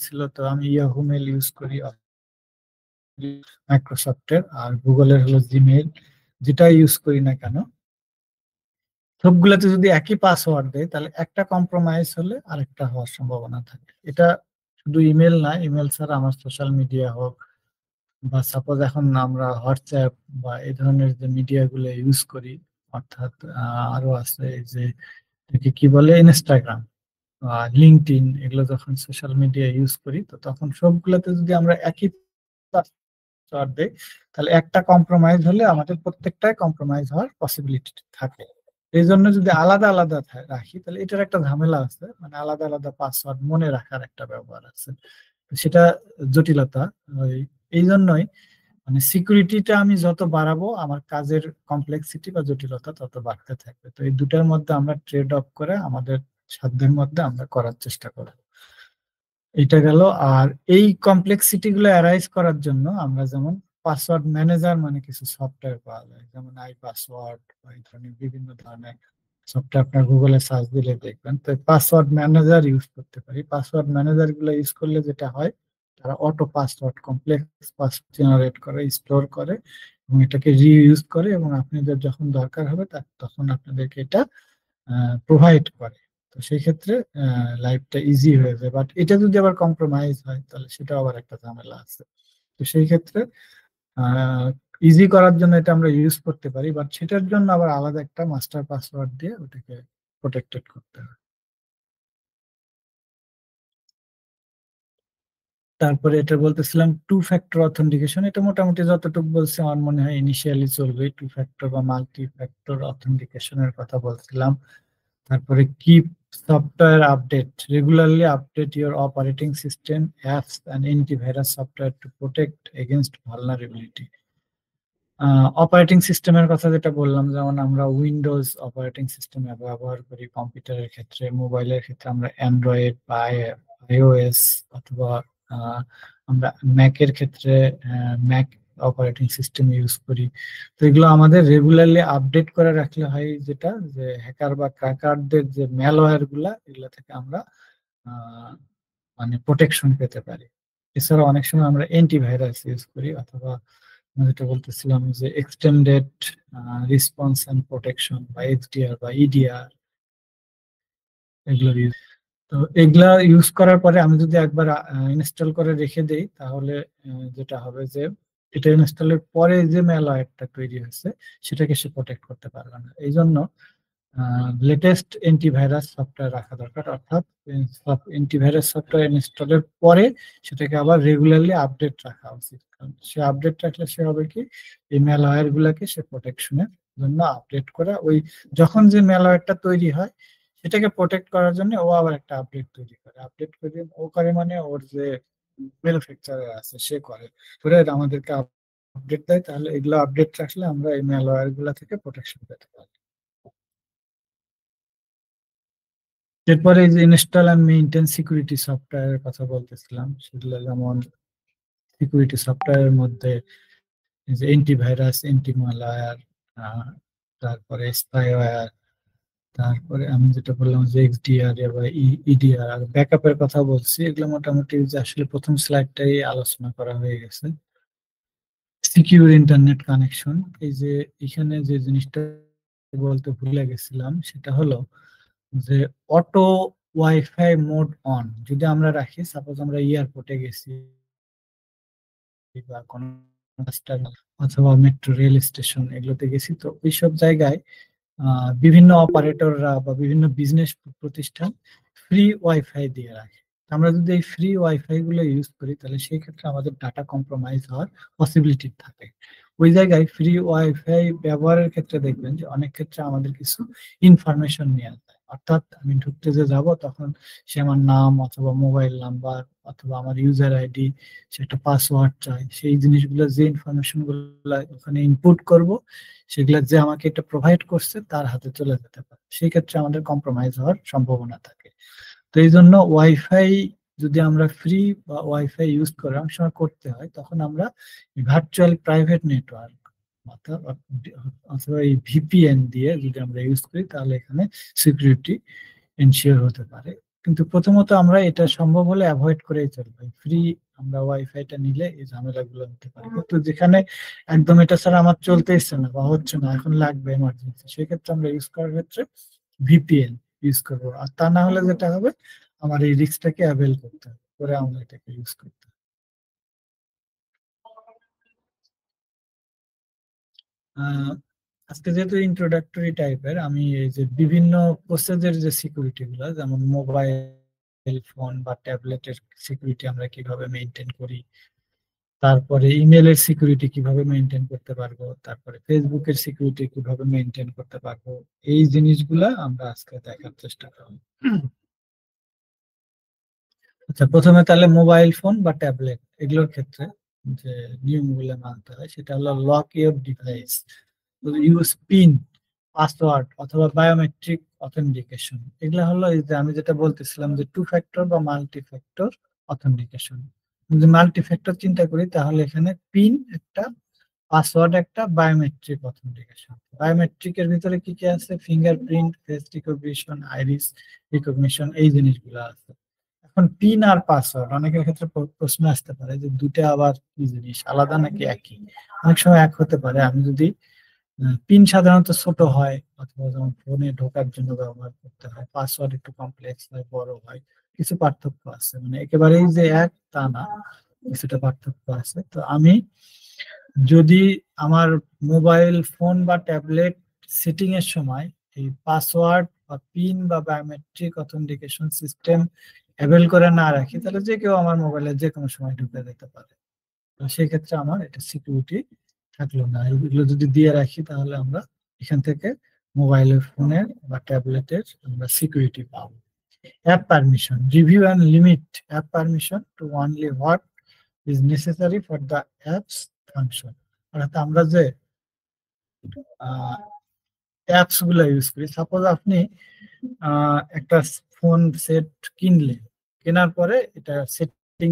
ছিল। তো আমি ইয়াহু মেল ইউজ করি মাইক্রোসফটের, আর গুগলের হলো জিমেল। যেটা ইউজ করি না কেন, সবগুলোতে যদি একই পাসওয়ার্ড দেয় তাহলে একটা কম্প্রোমাইজ হলে আরেকটা হওয়ার সম্ভাবনা থাকে। এটা শুধু ইমেল না, ইমেল ছাড়া আমার সোশ্যাল মিডিয়া হোক, বা সাপোজ এখন আমরা হোয়াটসঅ্যাপ বা এই ধরনের যে মিডিয়া গুলো ইউজ করি, অর্থাৎ আরো আছে এই যে এটাকে কি বলে, ইনস্টাগ্রাম, লিঙ্কডইন, এগুলো যখন সোশ্যাল মিডিয়া ইউজ করি, তো তখন সবগুলোতে যদি আমরা একই পাসওয়ার্ড দেই তাহলে একটা কম্প্রোমাইজ হলে আমাদের প্রত্যেকটাই কম্প্রোমাইজ হওয়ার পসিবিলিটি থাকে। এই জন্য যদি আলাদা আলাদা রাখি তাহলে এটার একটা ঝামেলা আছে, মানে আলাদা আলাদা পাসওয়ার্ড মনে রাখার একটা ব্যবহার আছে, সেটা জটিলতা। এই জন্যই মানে সিকিউরিটিটা আমি যত বাড়াবো আমার কাজের কমপ্লেক্সিটি বা জটিলতা তত বাড়তে থাকবে। তো এই দুটার মধ্যে আমরা ট্রেড অফ করে আমাদের সাধ্যের মধ্যে আমরা করার চেষ্টা করব। এটা গেল। আর এই কমপ্লেক্সিটি গুলো অ্যারাইজ করার জন্য আমরা যেমন পাসওয়ার্ড ম্যানেজার মানে কিছু সফটওয়্যার পাওয়া যায়, যেমন আই পাসওয়ার্ড বা এই ধরনের বিভিন্ন ধরনের সফটওয়্যার আপনার গুগলে সার্চ দিলে দেখবেন। তো পাসওয়ার্ড ম্যানেজার ইউজ করতে পারি। পাসওয়ার্ড ম্যানেজার গুলো ইউজ করলে যেটা হয়, তারা auto password, complex password generate করে, স্টোর করে এবং এটাকে রিইউজ করে, এবং আপনাদের যখন দরকার হবে তখন আপনাদেরকে এটা প্রোভাইড করে। তো সেই ক্ষেত্রে লাইফটা ইজি হয়ে যায়। বাট এটা যদি আবার কম্প্রোমাইজ হয় তাহলে সেটা আবার একটা ঝামেলা আছে। তো সেই ক্ষেত্রে ইজি করার জন্য এটা আমরা ইউজ করতে পারি, বাট সেটার জন্য আবার আলাদা একটা মাস্টার পাসওয়ার্ড দিয়ে ওটাকে প্রোটেক্টেড করতে হবে। তারপরে এটা বলতেছিলাম টু ফ্যাক্টর অথেন্টিকেশন। এটা মোটামুটি যতটুকু বলছি আমার মনে হয় ইনিশিয়ালি চলবে। টু ফ্যাক্টর বা মাল্টি ফ্যাক্টর অথেন্টিকেশনের কথা বলছিলাম। তারপরে keep software update, regularly update your operating system, apps and antivirus software to protect against vulnerability. Operating সিস্টেমের কথা যেটা বললাম, যেমন আমরা উইন্ডোজ অপারেটিং সিস্টেম ব্যবহার করি কম্পিউটারের ক্ষেত্রে, মোবাইলের ক্ষেত্রে আমরা অ্যান্ড্রয়েড বা আইওএস, অথবা আমরা ম্যাকের ক্ষেত্রে ম্যাক অপারেটিং সিস্টেম ইউজ করি। তো এগুলো আমাদের রেগুলারলি আপডেট করে রাখলে হয় যেটা, যে হ্যাকার বা ক্র্যাকারদের যে ম্যালওয়্যার গুলা, এগুলো থেকে আমরা মানে প্রোটেকশন পেতে পারি। এছাড়া অনেক সময় আমরা অ্যান্টিভাইরাস ইউজ করি, অথবা যেটা বলতেছিলাম যে এক্সটেন্ডেড রেসপন্স এন্ড প্রোটেকশন বা এক্সডিআর বা ইডিআর, এগুলো ইউজ। তো এগুলা ইউজ করার পরে আমি যদি একবার ইনস্টল করে রেখে দেই তাহলে যেটা হবে যে এটা ইনস্টলের পরে যে ম্যালওয়্যারটা তৈরি হয়েছে সেটাকে সে প্রোটেক্ট করতে পারবে না। এই জন্য লেটেস্ট অ্যান্টিভাইরাস সফটওয়্যার রাখা দরকার, অর্থাৎ অ্যান্টিভাইরাস সফটওয়্যার ইনস্টলের পরে সেটাকে আবার রেগুলারলি আপডেট রাখা উচিত। কারণ সে আপডেট রাখলে সে হবে কি, এই ম্যালওয়্যার গুলাকে সে প্রোটেকশনের জন্য আপডেট করে, ওই যখন যে ম্যালওয়্যারটা তৈরি হয় সেটাকে প্রোটেক্ট করার জন্য ও আবার একটা আপডেট তৈরি করে। আপডেট করে ও করে মানে ওর যে ম্যানুফ্যাকচারার আছে সে করে আমাদেরকে আপডেট দেয়। তাহলে এগুলো আপডেট রাখলে আমরা এই ম্যালওয়্যার গুলা থেকে প্রোটেকশন পেতে পারি। এরপরে এই যে ইনস্টল অ্যান্ড মেইনটেইন সিকিউরিটি সফটওয়্যারের কথা বলতেছিলাম, সেগুলো যেমন সিকিউরিটি সফটওয়্যারের মধ্যে এই যে অ্যান্টিভাইরাস, অ্যান্টি ম্যালওয়্যার, তারপরে স্পাইওয়্যার, তারপরে আমি যেটা বললাম যে এক্সডিআর বা ইডিআর আর ব্যাকআপের কথা বলছি, এগুলো মোটামুটি যে আসলে প্রথম স্লাইডটাই আলোচনা করা হয়ে গেছে। সিকিউর ইন্টারনেট কানেকশন, এই যে এখানে যে জিনিসটা বলতে ভুলে গেছিলাম সেটা হলো যে অটো ওয়াইফাই মোড অন যদি আমরা রাখি, সাপোজ আমরা এয়ারপোর্টে গেছি বা কোনো অথবা মেট্রো রেল স্টেশন এগুলোতে গেছি, তো ওইসব জায়গায় বিভিন্ন অপারেটররা বা বিভিন্ন বিজনেস প্রতিষ্ঠান ফ্রি ওয়াইফাই দিয়ে রাখে। আমরা যদি এই ফ্রি ওয়াইফাই গুলো ইউজ করি তাহলে সেই ক্ষেত্রে আমাদের ডাটা কম্প্রোমাইজ হওয়ার পসিবিলিটি থাকে। ওই জায়গায় ফ্রি ওয়াইফাই ব্যবহারের ক্ষেত্রে দেখবেন যে অনেক ক্ষেত্রে আমাদের কিছু ইনফরমেশন নেওয়া যায়। অর্থাৎ আমি ঢুকতে যে যাব তখন সে আমার নাম অথবা মোবাইল নাম্বার অথবা আমার ইউজার আইডি, সে একটা পাসওয়ার্ড চাই, সেই জিনিসগুলো যে ইনফরমেশন গুলো ওখানে ইনপুট করব সেগুলো যে আমাকে এটা প্রোভাইড করছে তার হাতে চলে যেতে পারে, সেই ক্ষেত্রে আমাদের কম্প্রোমাইজ হওয়ার সম্ভাবনা থাকে। তো এই জন্য ওয়াইফাই যদি আমরা ফ্রি বা ওয়াইফাই ইউজ করে অনেক সময় করতে হয়, তখন আমরা ভার্চুয়াল প্রাইভেট নেটওয়ার্ক অথবা এই ভিপিএন দিয়ে যদি আমরা ইউজ করি তাহলে এখানে সিকিউরিটি এনশিওর হতে পারে। কিন্তু প্রথমত আমরা এটা সম্ভব হলে অ্যাভয়েড করেই চলবে। ফ্রি আমরা ওয়াইফাইটা নিলে এই ঝামেলাগুলো হতে পারে, কিন্তু যেখানে একদম এটা ছাড়া আমার চলতে ইচ্ছে না বা হচ্ছে না, এখন লাগবে এমার্জেন্সি, সেক্ষেত্রে আমরা ইউজ করার ক্ষেত্রে ভিপিএন ইউজ করবো। আর তা না হলে যেটা হবে, আমার এই রিস্কটাকে অ্যাভেল করতে হবে, করে আমরা এটাকে ইউজ করতে হবে। আজকে যেহেতু ইন্ট্রোডাক্টরি টাইপের, আমি এই যে বিভিন্ন প্রসেসের যে সিকিউরিটি গুলো, যেমন মোবাইল ফোন বা ট্যাবলেটের সিকিউরিটি আমরা কিভাবে মেনটেন করি, তারপরে ইমেলের সিকিউরিটি কিভাবে মেনটেন করতে পারবো, তারপরে ফেসবুকের সিকিউরিটি কিভাবে মেনটেন করতে পারবো, এই জিনিসগুলা আমরা আজকে দেখার চেষ্টা করব। আচ্ছা, প্রথমে তাহলে মোবাইল ফোন বা ট্যাবলেট এগুলোর ক্ষেত্রে যে নিয়মগুলো মানতে হয় সেটা হলো lock your device, use pin, password অথবা বায়োমেট্রিক অথেন্টিকেশন। এগুলো হলো এই যে আমি যেটা বলতেছিলাম যে টু ফ্যাক্টর বা মাল্টি ফ্যাক্টর অথেন্টিকেশন। যদি মাল্টি ফ্যাক্টর চিন্তা করি তাহলে এখানে পিন একটা, পাসওয়ার্ড একটা, বায়োমেট্রিক অথেন্টিকেশন। বায়োমেট্রিক এর ভিতরে কি কি আছে? Fingerprint, face recognition, iris recognition, এই জিনিসগুলো আছে। এখন পিন আর পাসওয়ার্ড অনেকের ক্ষেত্রে প্রশ্ন আসতে পারে যে দুটো আবার কি জিনিস, আলাদা নাকি একই? অনেক সময় এক হতে পারে। আমি যদি পিন সাধারণত ছোট হয় অথবা যেমন ফোনে ঢোকার জন্য ব্যবহার করতে হয়, পাসওয়ার্ড একটু কমপ্লেক্স হয়, বড় হয়, কিছু পার্থক্য আছে, মানে একেবারেই যে এক তা না, কিছুটা পার্থক্য আছে। তো আমি যদি আমার মোবাইল ফোন বা ট্যাবলেট সেটিং এর সময় এই পাসওয়ার্ড বা পিন বা বায়োমেট্রিক অথেন্টিকেশন সিস্টেম অ্যাভেল করে না রাখি, তাহলে যে কেউ আমার মোবাইলে যে কোনো সময় ঢুকে যেতে পারে। তো সেই ক্ষেত্রে আমার এটা সিকিউরিটি থাকলো না। এগুলো যদি দিয়ে রাখি তাহলে আমরা এখান থেকে মোবাইলের ফোনের বা ট্যাবলেটের আমরা সিকিউরিটি পাবো। App permission, review and limit app permission to only what is necessary for the apps function. অর্থাৎ আমরা যে অ্যাপস গুলো ইউজ করি, সাপোজ আপনি একটা ফোন সেট কিনলেন, কেনার পরে এটা সেটিং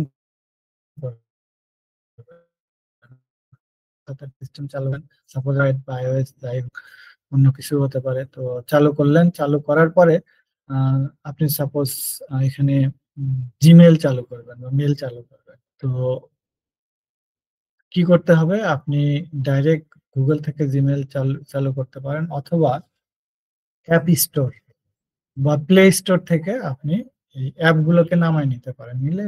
সিস্টেম চালাবেন, সাপোজ বা iOS যাই হোক, অন্য কিছু হতে পারে। তো চালু করলেন, চালু করার পরে আহ, আপনি সাপোজ এখানে জিমেল চালু করবেন বা মেল চালু করবেন। তো কি করতে হবে? আপনি ডাইরেক্ট গুগল থেকে জিমেল চালু চালু করতে পারেন, অথবা অ্যাপ স্টোর বা প্লে স্টোর থেকে আপনি এই অ্যাপ গুলোকে নামায় নিতে পারেন। নিলে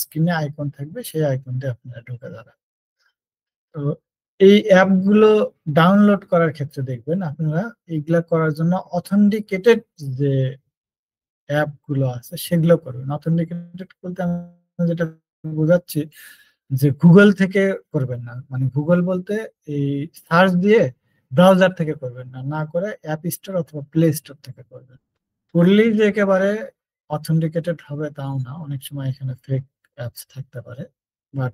স্ক্রিনে আইকন থাকবে, সেই আইকন দিয়ে আপনারা ঢুকে দাঁড়ান। তো এই অ্যাপগুলো ডাউনলোড করার ক্ষেত্রে দেখবেন আপনারা এইগুলা করার জন্য অথেন্টিকেটেড যে অ্যাপগুলো আছে সেগুলো করবেন। অথেন্টিকেটেড বলতে আমি যেটা বোঝাচ্ছি যে গুগল থেকে করবেন না, মানে গুগল বলতে এই সার্চ দিয়ে ব্রাউজার থেকে করবেন না, না করে অ্যাপ স্টোর অথবা প্লে স্টোর থেকে করবেন। করলেই যে একেবারে অথেন্টিকেটেড হবে তাও না, অনেক সময় এখানে ফেক অ্যাপস থাকতে পারে। বাট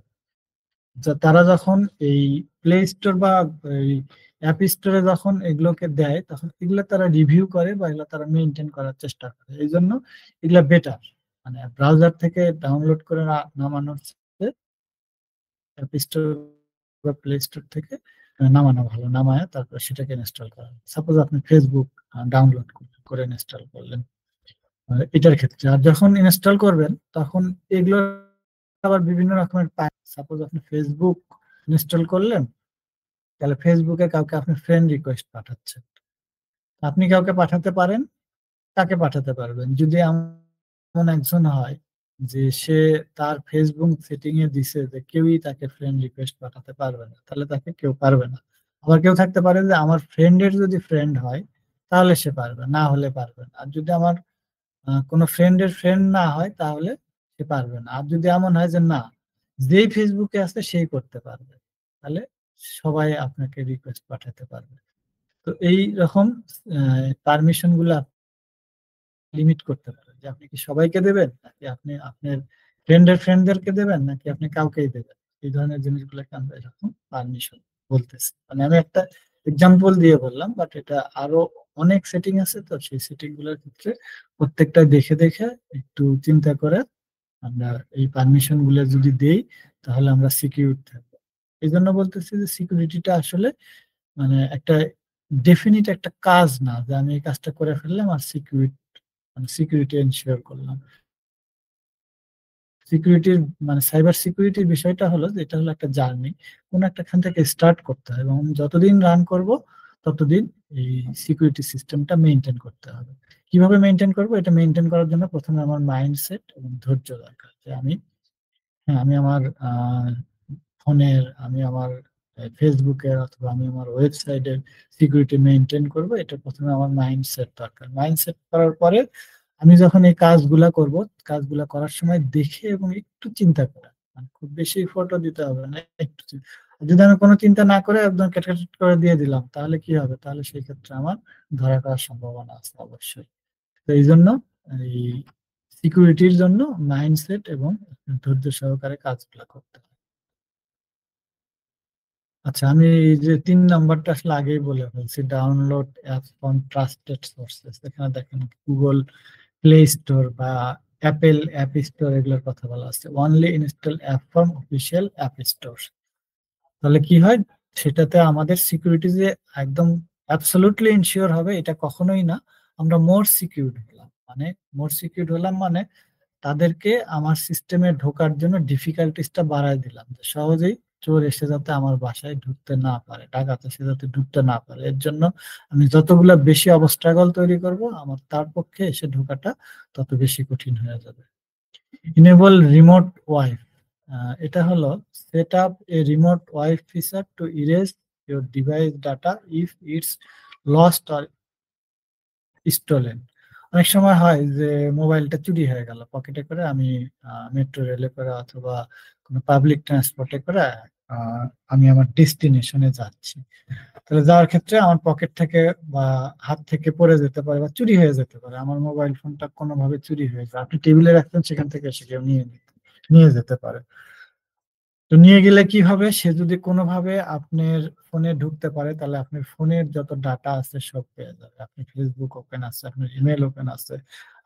তারা যখন এই প্লে স্টোর বা এই অ্যাপ স্টোরে যখন এগুলোকে দেয় তখন এগুলো তারা রিভিউ করে বা এগুলো তারা মেনটেন করার চেষ্টা করে, এই জন্য এগুলো বেটার। মানে ব্রাউজার থেকে ডাউনলোড করে নামানোর চেয়ে অ্যাপ স্টোর বা প্লে স্টোর থেকে নামানো ভালো। নামায় তারপর সেটাকে ইনস্টল করা। সাপোজ আপনি ফেসবুক ডাউনলোড করে ইনস্টল করলেন এটার ক্ষেত্রে, আর যখন ইনস্টল করবেন তখন এগুলো আবার বিভিন্ন রকমের পায়। সাপোজ আপনি ফেসবুক ইনস্টল করলেন, তাহলে ফেসবুকে কাউকে আপনি ফ্রেন্ড রিকোয়েস্ট পাঠাচ্ছেন, আপনি কাউকে পাঠাতে পারেন, তাকে পাঠাতে পারবেন। যদি এমন একজন হয় যে সে তার ফেসবুক সেটিং এ দিছে যে কেউই তাকে ফ্রেন্ড রিকোয়েস্ট পাঠাতে পারবে না, তাহলে তাকে কেউ পারবে না। আবার কেউ থাকতে পারে যে আমার ফ্রেন্ডের যদি ফ্রেন্ড হয় তাহলে সে পারবে, না হলে পারবে না। আর যদি আমার কোনো ফ্রেন্ডের ফ্রেন্ড না হয় তাহলে সে পারবে না। আর যদি এমন হয় যে না, যেই ফেসবুকে আছে সেই করতে পারবে, তাহলে সবাই আপনাকে রিকোয়েস্ট পাঠাতে পারবে। তো এই রকম পারমিশন গুলো লিমিট করতে পারেন যে আপনি কি সবাইকে দেবেন, নাকি আপনি আপনার ফ্রেন্ডের ফ্রেন্ডদেরকে দেবেন, নাকি আপনি কাউকেই দেবেন। এই ধরনের জিনিসগুলোকে আমরা এরকম পারমিশন বলতেছি। মানে আমি একটা এক্সাম্পল দিয়ে বললাম, বাট এটা আরো অনেক সেটিং আছে, তো সেই সেটিং গুলোর ক্ষেত্রে প্রত্যেকটা দেখে দেখে একটু চিন্তা করে আমরা এই পারমিশন গুলো যদি দেই, তাহলে আমরা সিকিউর থাকবো। এই জন্য বলতেছি যে সিকিউরিটিটা আসলে মানে একটা ডেফিনিট একটা কাজ না, যে আমি এই কাজটা করে ফেললাম আর সিকিউরিটি এনশিওর করলাম। সিকিউরিটির মানে সাইবার সিকিউরিটির বিষয়টা হলো যে এটা হলো একটা জার্নি, কোন একটা খান থেকে স্টার্ট করতে হয়, এবং আমি যতদিন রান করব ততদিন এই সিকিউরিটি সিস্টেমটা মেনটেন করতে হবে। কিভাবে মেনটেন করব, এটা মেনটেন করার জন্য প্রথমে আমার মাইন্ডসেট এবং ধৈর্য দরকার। যে আমি আমার ফোনের, আমি আমার ফেসবুকের অথবা আমি আমার ওয়েবসাইটের সিকিউরিটি মেনটেন করব, এটা প্রথমে আমার মাইন্ডসেট দরকার। মাইন্ডসেট করার পরে আমি যখন এই কাজগুলা করব, কাজগুলা করার সময় দেখে এবং একটু চিন্তা করা, মানে খুব বেশি ফটো দিতে হবে না, একটু যদি আমি কোনো চিন্তা না করে একদম কেটকেট করে দিয়ে দিলাম, তাহলে কি হবে, তাহলে সেই ক্ষেত্রে আমার ধরা পড়ার সম্ভাবনা আছে অবশ্যই। তো এই জন্য এই সিকিউরিটির জন্য মাইন্ডসেট এবং ধৈর্য সহকারে কাজগুলো করতে হয়। আচ্ছা, আমি এই যে 3 নাম্বারটা আসলে আগেই বলে ফেলছি, download app from trusted sources. এখানে দেখেন গুগল প্লে স্টোর বা অ্যাপেল অ্যাপ স্টোর এগুলোর কথা বলা আছে। Only install app from official app store. তাহলে কি হয়, সেটাতে আমাদের সিকিউরিটি যে একদম অ্যাবসলিউটলি ইনশিওর হবে এটা কখনোই না। আমরা মোর সিকিউরড হলাম, মানে মোর সিকিউরড হলাম মানে তাদেরকে আমার সিস্টেমে ঢোকার জন্য ডিফিকাল্টিসটা বাড়ায় দিলাম, যে সহজেই চোর এসে যাতে আমার বাসায় ঢুকতে না পারে, ডাকাত এসে যাতে ঢুকতে না পারে। এর জন্য আমি যতগুলা বেশি অবস্ট্রাগল তৈরি করব, আমার তার পক্ষে এসে ঢোকাটা তত বেশি কঠিন হয়ে যাবে। ইনেবল রিমোট ওয়াইফ, এটা হলো set up a remote wipe feature to erase your device data if it's lost or stolen. অনেক সময় হয় যে মোবাইলটা চুরি হয়ে গেল, পকেটে করে আমি মেট্রো রেলে করে অথবা কোনো পাবলিক ট্রান্সপোর্টে করে আহ, আমি আমার ডেস্টিনেশনে যাচ্ছি। তাহলে যাওয়ার ক্ষেত্রে আমার পকেট থেকে বা হাত থেকে পড়ে যেতে পারে বা চুরি হয়ে যেতে পারে, আমার মোবাইল ফোনটা কোনোভাবে চুরি হয়ে যায়, আপনি টেবিলে রাখছেন সেখান থেকে এসে কেউ নিয়ে যেতে পারে। তো নিয়ে গেলে কি হবে, সে যদি কোনোভাবে আপনার ফোনে ঢুকতে পারে, তাহলে আপনার ফোনের যত ডাটা আছে সব পেয়ে যাবে। আপনার ফেসবুক ওপেন আছে, আপনার ইমেল ওপেন আছে,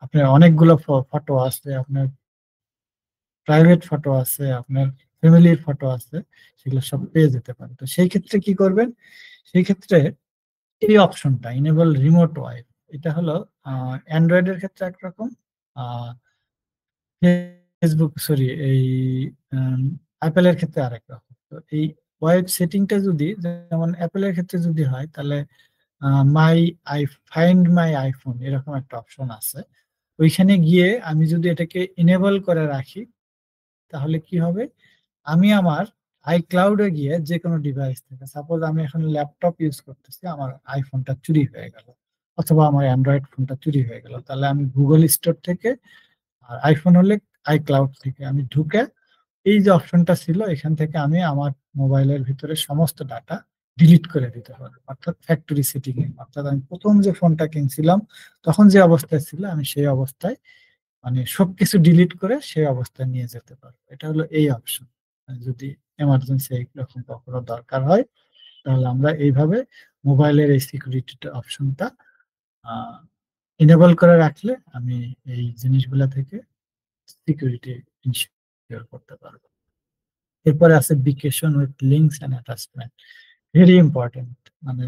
আপনার অনেকগুলো ফটো আছে, আপনার প্রাইভেট ফটো আছে, আপনার ফ্যামিলির ফটো আছে, সেগুলো সব পেয়ে যেতে পারে। তো সেই ক্ষেত্রে কি করবেন, সেই ক্ষেত্রে এই অপশনটা ইনেবল রিমোট ওয়াইপ, এটা হলো অ্যান্ড্রয়েডের ক্ষেত্রে একরকম, ফেসবুক সরি এই অ্যাপেলের ক্ষেত্রে আরেক রকম। তো এই ওয়েব সেটিংটা যদি যেমন অ্যাপেলের ক্ষেত্রে যদি হয়, তাহলে মাই আই ফাইন্ড মাই আইফোন এরকম একটা অপশন আছে। ওইখানে গিয়ে আমি যদি এটাকে ইনেবল করে রাখি, তাহলে কি হবে, আমি আমার আইক্লাউডে গিয়ে যে কোনো ডিভাইস থেকে, সাপোজ আমি এখন ল্যাপটপ ইউজ করতেছি, আমার আইফোনটা চুরি হয়ে গেল অথবা আমার অ্যান্ড্রয়েড ফোনটা চুরি হয়ে গেল, তাহলে আমি গুগল স্টোর থেকে, আর আইফোন হলে আইক্লাউড থেকে আমি ঢুকে এই যে অপশনটা ছিল এখান থেকে আমি আমার মোবাইলের ভিতরে সমস্ত ডাটা ডিলিট করে দিতে পারবো, অর্থাৎ ফ্যাক্টরি সেটিং এ। অর্থাৎ আমি প্রথম যে ফোনটা কিনছিলাম তখন যে অবস্থায় ছিল আমি সেই অবস্থায় মানে সবকিছু ডিলিট করে সেই অবস্থায় নিয়ে যেতে পারবো। এটা হলো এই অপশন। যদি এমার্জেন্সি এইরকম কখনো দরকার হয়, তাহলে আমরা এইভাবে মোবাইলের এই সিকিউরিটি অপশনটা ইনেবল করে রাখলে আমি এই জিনিসগুলা থেকে সিকিউরিটি ইনশিওর করতে পারবো। এরপরে আছে be caution with links and attachment, very important. মানে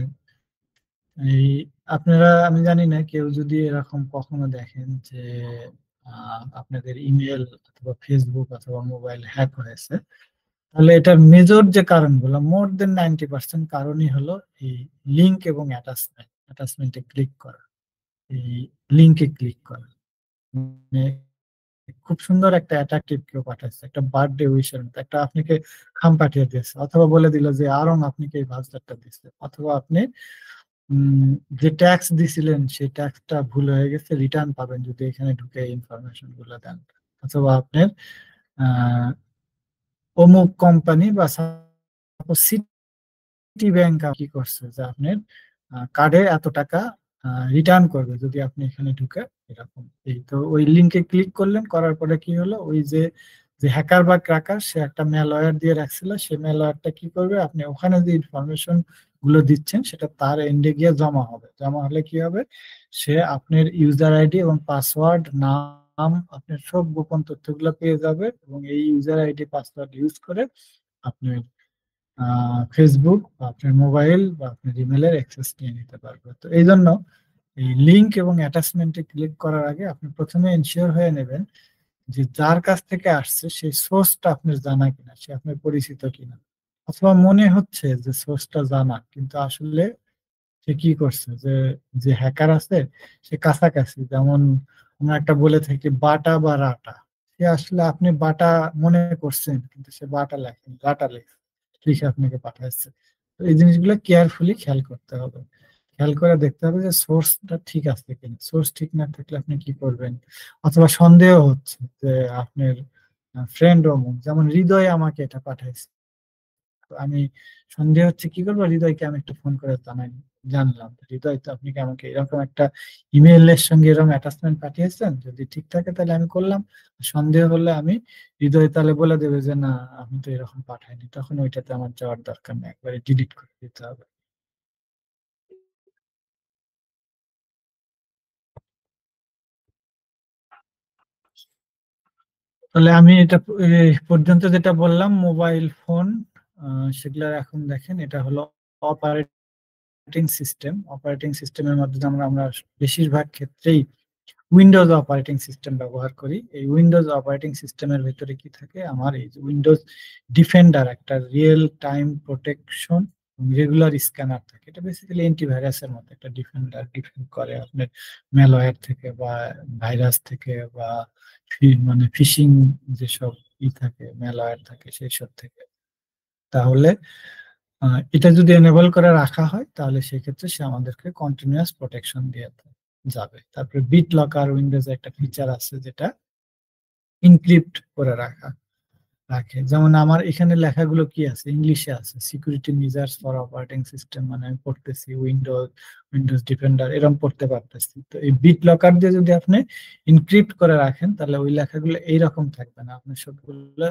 এই আপনারা, আমি জানি না কেউ যদি এরকম কখনো দেখেন যে আপনাদের ইমেল অথবা ফেসবুক অথবা মোবাইল হ্যাক হয়েছে, তাহলে এটার মেজর যে কারণগুলো, মোর দেন 90% কারণই হলো এই লিঙ্ক এবং অ্যাটাচমেন্টে ক্লিক করা, এই লিঙ্কে ক্লিক করা। মানে খুব সুন্দর একটা অ্যাট্রাকটিভ কেউ পাঠাচ্ছে, একটা বার্থডে উইশের মতো একটা আপনাকে খাম পাঠিয়ে দিয়েছে, অথবা বলে দিল যে আরং আপনাকে এই ভাউচারটা দিচ্ছে, অথবা আপনি উম, যে ট্যাক্স দিছিলেন সেই ট্যাক্সটা ভুল হয়ে গেছে, রিটার্ন পাবেন যদি এখানে ঢুকে ইনফরমেশন গুলো দেন। অথবা আপনার আহ অমুক কোম্পানি বা সিটি ব্যাংক কি করছে যে আপনার কার্ডে এত টাকা রিটার্ন করবে যদি আপনি এখানে ঢুকে এরকম। এই তো ওই লিঙ্কে ক্লিক করলেন, করার পরে কি হলো, ওই যে যে হ্যাকার বা ক্র্যাকার সে একটা ম্যালওয়্যার দিয়ে রাখছিল, সেই ম্যালওয়্যারটা কি করবে, আপনি ওখানে যে ইনফরমেশন গুলো দিচ্ছেন সেটা তার এন্ডে গিয়ে জমা হবে। জমা হলে কি হবে, সে আপনার ইউজার আইডি এবং পাসওয়ার্ড, নাম, আপনার সব গোপন তথ্যগুলো পেয়ে যাবে এবং এই ইউজার আইডি পাসওয়ার্ড ইউজ করে আপনার ফেসবুক বা আপনার মোবাইল বা আপনার ইমেলের অ্যাক্সেস নিয়ে নিতে পারবে। তো এই জন্য এই লিংক এবং অ্যাটাচমেন্টে ক্লিক করার আগে আপনি প্রথমে এনশিওর হয়ে নেবেন যে যার কাছ থেকে আসছে সেই সোর্সটা আপনার জানা কিনা, সে আপনার পরিচিত কিনা। অথবা মনে হচ্ছে যে সোর্সটা জানা, কিন্তু আসলে সে কি করছে, যে যে হ্যাকার আছে সে কাছাকাছি, যেমন আমরা একটা বলে থাকি বাটা বা রাটা, সে আসলে আপনি বাটা মনে করছেন কিন্তু সে বাটা লেখেন, গাটা লেখে, লিখে আপনাকে পাঠাচ্ছে। তো এই জিনিসগুলো কেয়ারফুলি খেয়াল করতে হবে, খেয়াল করে দেখতে হবে যে সোর্সটা ঠিক আছে কিনা। সোর্স ঠিক না থাকলে আপনি কি করবেন, অথবা সন্দেহ হচ্ছে যে আপনার ফ্রেন্ড অমুক, যেমন হৃদয় আমাকে এটা পাঠাইছে, তো আমি সন্দেহ হচ্ছে, কি করবো, হৃদয়কে আমি একটু ফোন করে জানাই, জানলাম হৃদয় তো আপনি কি আমাকে এরকম একটা ইমেইলের সঙ্গে এরকম অ্যাটাচমেন্ট পাঠিয়েছেন, যদি ঠিক থাকে তাহলে আমি করলাম, সন্দেহ হলে আমি হৃদয় তাহলে বলে দেবে যে না আমি তো এরকম পাঠাইনি, তখন ওইটাতে আমার যাওয়ার দরকার নেই, একবারে ডিলিট করে দিতে হবে। তাহলে আমি এটা পর্যন্ত যেটা বললাম মোবাইল ফোন, সেগুলো এখন দেখেন, এটা হলো অপারেটিং সিস্টেম। অপারেটিং সিস্টেমের মধ্যে আমরা আমরা বেশিরভাগ ক্ষেত্রেই উইন্ডোজ অপারেটিং সিস্টেম ব্যবহার করি। এই উইন্ডোজ অপারেটিং সিস্টেমের ভিতরে কি থাকে, আমার এই যে উইন্ডোজ ডিফেন্ডার, একটা real time protection regular scanner থাকে। এটা বেসিক্যালি অ্যান্টিভাইরাসের মতো একটা ডিফেন্ডার, ডিফেন্ড করে আপনার ম্যালওয়্যার থেকে বা ভাইরাস থেকে বা মানে ফিশিং যেসব থাকে, ম্যালওয়্যার থাকে সেই সব থেকে। তাহলে এটা যদি এনেবল করে রাখা হয় তাহলে সেক্ষেত্রে সে আমাদেরকে কন্টিনিউয়াস প্রোটেকশন দিয়ে যাবে। তারপরে বিট লকার উইন্ডোজে একটা ফিচার আছে যেটা ইনক্রিপ্ট করে রাখে। যেমন আমার এখানে লেখাগুলো কি আছে, ইংলিশে আছে, security measures for operating system, মানে আমি পড়তেছি উইন্ডোজ, উইন্ডোজ ডিফেন্ডার এরকম পড়তে পারতেছি। তো এই বিট লকার দিয়ে যদি আপনি ইনক্রিপ্ট করে রাখেন তাহলে ওই লেখাগুলো এইরকম থাকবে না, আপনার সবগুলো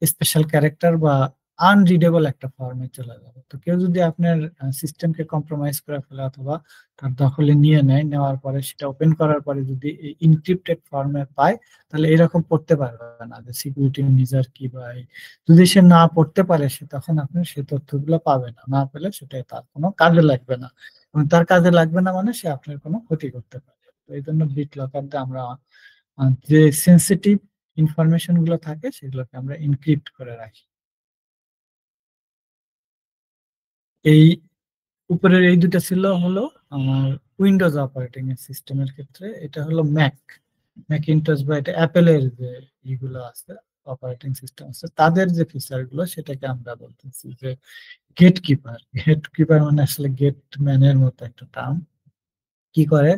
স্পেশাল ক্যারেক্টার বা আনরিডেবল একটা ফর্মে চলে যাবে। তো কেউ যদি আপনার সিস্টেমকে কম্প্রোমাইজ করে ফেলে অথবা তার দখলে নিয়ে নেয়, নেওয়ার পরে সেটা ওপেন করার পরে যদি ইনক্রিপ্টেড ফর্মে পায় তাহলে এরকম পড়তে পারবে না যে সিকিউরিটি মেজার কি, বা যদি সে না পড়তে পারে সে তখন আপনি সেই তথ্যগুলো পাবে না, না পেলে সেটা তার কোনো কাজে লাগবে না, এবং তার কাজে লাগবে না মানে সে আপনার কোনো ক্ষতি করতে পারে। তো এই জন্য বিট লকার দিয়ে আমরা যে সেন্সিটিভ ইনফরমেশন গুলো থাকে সেগুলোকে আমরা এনক্রিপ্ট করে রাখি। এই উপরের এই দুটো ছিল হলো আমার উইন্ডোজ অপারেটিং এর সিস্টেমের ক্ষেত্রে। এটা হলো ম্যাক, ম্যাকিনটশ বা এটা অ্যাপেলের যে ইগুলো আছে, অপারেটিং সিস্টেম আছে, তাদের যে ফিচার গুলো সেটাকে আমরা বলতেছি যে গেট কিপার। গেট কিপার মানে আসলে গেট ম্যানের মতো একটা টার্ম। কি করে,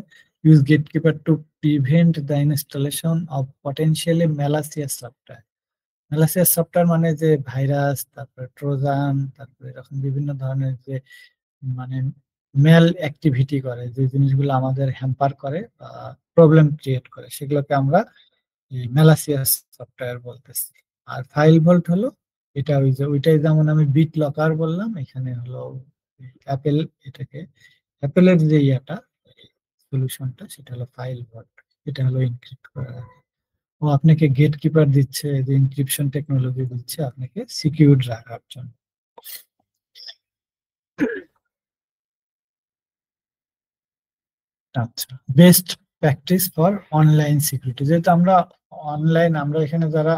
use gatekeeper to prevent the installation of potentially malicious software. Malicious software মানে যে ভাইরাস, তারপরে ট্রোজান, তারপরে এরকম বিভিন্ন ধরনের যে মানে মেল অ্যাক্টিভিটি করে, যে জিনিসগুলো আমাদের হ্যাম্পার করে বা প্রবলেম ক্রিয়েট করে, সেগুলোকে আমরা এই ম্যালিসিয়াস সফটওয়্যার বলতেছি। আর ফাইল ভল্ট হলো এটা, ওই যে ওইটাই যেমন আমি বিট লকার বললাম, এখানে হলো অ্যাপেল, এটাকে অ্যাপেলের যে ইয়াটা সলিউশনটা সেটা হলো ফাইল ভল্ট। এটা হলো এনক্রিপ্ট করা, ও আপনাকে গেট কিপার দিচ্ছে, যে এনক্রিপশন টেকনোলজি দিচ্ছে আপনাকে সিকিউর রাখার জন্য। আচ্ছা, best practice for online security. যেহেতু আমরা অনলাইন, আমরা এখানে যারা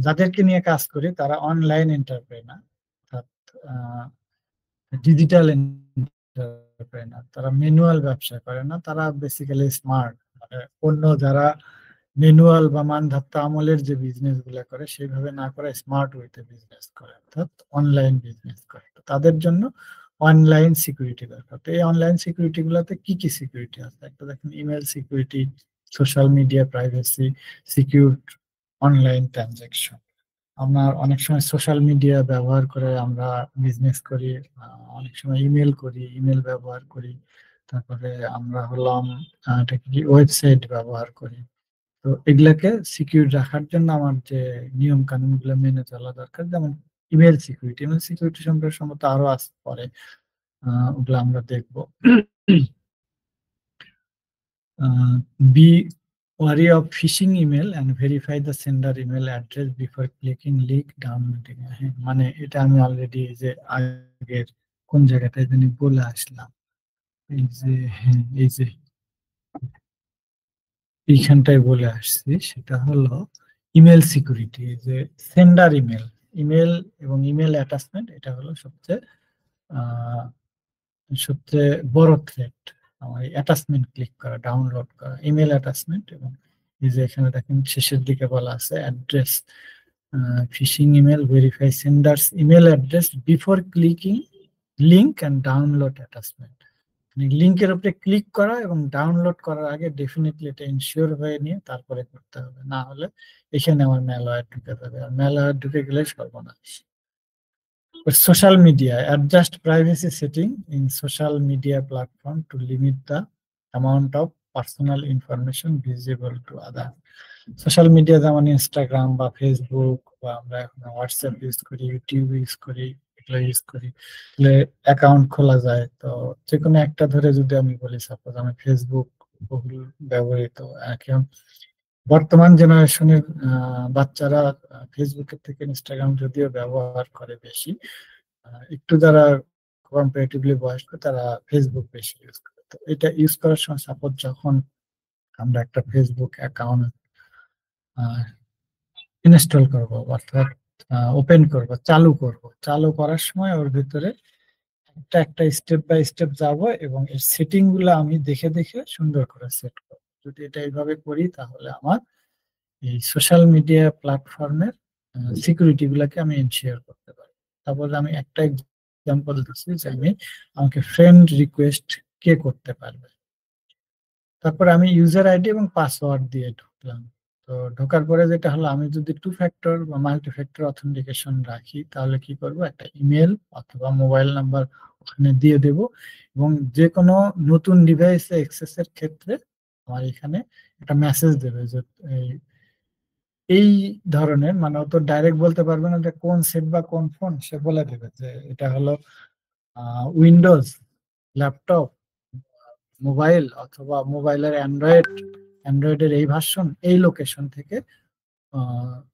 যাদেরকে নিয়ে কাজ করি তারা অনলাইন এন্টারপ্রেনার, ডিজিটাল এন্টারপ্রেনার, তারা ম্যানুয়াল ব্যবসা করে না, তারা বেসিক্যালি স্মার্ট, মানে অন্য যারা ম্যানুয়াল বা মানধাত্তা আমলের যে বিজনেস গুলা করে সেইভাবে না করে স্মার্ট ওয়েতে বিজনেস করে, অর্থাৎ অনলাইন বিজনেস করে। তো তাদের জন্য অনলাইন সিকিউরিটি দরকার। তো এই অনলাইন সিকিউরিটি গুলাতে কি কি সিকিউরিটি আছে, একটা দেখেন email security, social media privacy, secure online transaction. আমরা অনেক সময় সোশ্যাল মিডিয়া ব্যবহার করে আমরা বিজনেস করি, অনেক সময় ইমেল করি, ইমেল ব্যবহার করি, তারপরে আমরা হলাম এটা কি ওয়েবসাইট ব্যবহার করি। তো এগুলাকে সিকিউর রাখার জন্য আমার যে নিয়ম কানুন গুলো মেনে চলা দরকার, যেমন ইমেল সিকিউরিটি সম্পর্কে সম্ভবত আরো আজ পরে ওগুলো আমরা দেখবো। Be wary of phishing email and verify the sender email address before clicking link downloading. হ্যাঁ, মানে এটা আমি অলরেডি যে আগের কোন জায়গাটায় জানি বলে আসলাম, এই যে হ্যাঁ এই যে এইখানটায় বলে আসছি, সেটা হলো ইমেল সিকিউরিটি। যে সেন্ডার ইমেল, ইমেল এবং ইমেল অ্যাটাচমেন্ট, এটা হলো সবচেয়ে আহ, সবচেয়ে বড় থ্রেট। আমার অ্যাটাচমেন্ট ক্লিক করা, ডাউনলোড করা, ইমেল অ্যাটাচমেন্ট। এবং এই যে এখানে দেখেন শেষের দিকে বলা আছে address, phishing email, verify sender's email address before clicking link and download attachment. লিঙ্কের উপরে ক্লিক করা এবং ডাউনলোড করার আগে ডেফিনেটলি এটা ইনশিওর হয়ে নিয়ে তারপরে করতে হবে, না হলে এখানে আমার ম্যালওয়্যার ঢুকে যাবে, আর ম্যালওয়্যার ঢুকে গেলে সর্বনাশ। Social media, adjust privacy setting in social media platform to limit the amount of personal information visible to others. Social media যেমন ইনস্টাগ্রাম বা ফেসবুক, বা আমরা এখন হোয়াটসঅ্যাপ ইউজ করি, ইউটিউব ইউজ করি, এগুলো ইউজ করি, অ্যাকাউন্ট খোলা যায়। তো যে কোনো একটা ধরে যদি আমি বলি, সাপোজ আমি ফেসবুক বহুল ব্যবহৃত, এখন বর্তমান জেনারেশনের বাচ্চারা ফেসবুকের থেকে ইনস্টাগ্রাম যদিও ব্যবহার করে বেশি, একটু যারা কম্পারেটিভলি বয়স্ক তারা ফেসবুক বেশি ইউজ করে। তো এটা ইউজ করার সময় সাপোজ যখন আমরা একটা ফেসবুক অ্যাকাউন্ট ইনস্টল করব, অর্থাৎ ওপেন করব, চালু করার সময় ওর ভিতরে একটা একটা স্টেপ বাই স্টেপ যাব এবং এর সেটিং গুলো আমি দেখে দেখে সুন্দর করে সেট করব। যদি এটা এইভাবে করি তাহলে আমার এই সোশ্যাল মিডিয়া প্ল্যাটফর্মের সিকিউরিটি গুলাকে আমি এনশিওর করতে পারি। তারপর আমি একটা এক্সাম্পল দিচ্ছি যে আমাকে ফ্রেন্ড রিকোয়েস্ট কে করতে পারবে। তারপর আমি ইউজার আইডি এবং পাসওয়ার্ড দিয়ে ঢুকলাম। তো ঢোকার পরে যেটা হলো, আমি যদি টু ফ্যাক্টর বা মাল্টি ফ্যাক্টর অথেন্টিকেশন রাখি তাহলে কি করব, একটা ইমেল অথবা মোবাইল নাম্বার ওখানে দিয়ে দেব, এবং যে কোনো নতুন ডিভাইসে অ্যাক্সেসের ক্ষেত্রে আমার এখানে একটা মেসেজ দেবে যে এই ধরনের, মানে ও তো ডাইরেক্ট বলতে পারবে না যে কোন সেট বা কোন ফোন, সে বলে দেবে যে এটা হলো উইন্ডোজ, ল্যাপটপ, মোবাইল, অথবা মোবাইলের অ্যান্ড্রয়েডের এই ভার্সন, এই লোকেশন থেকে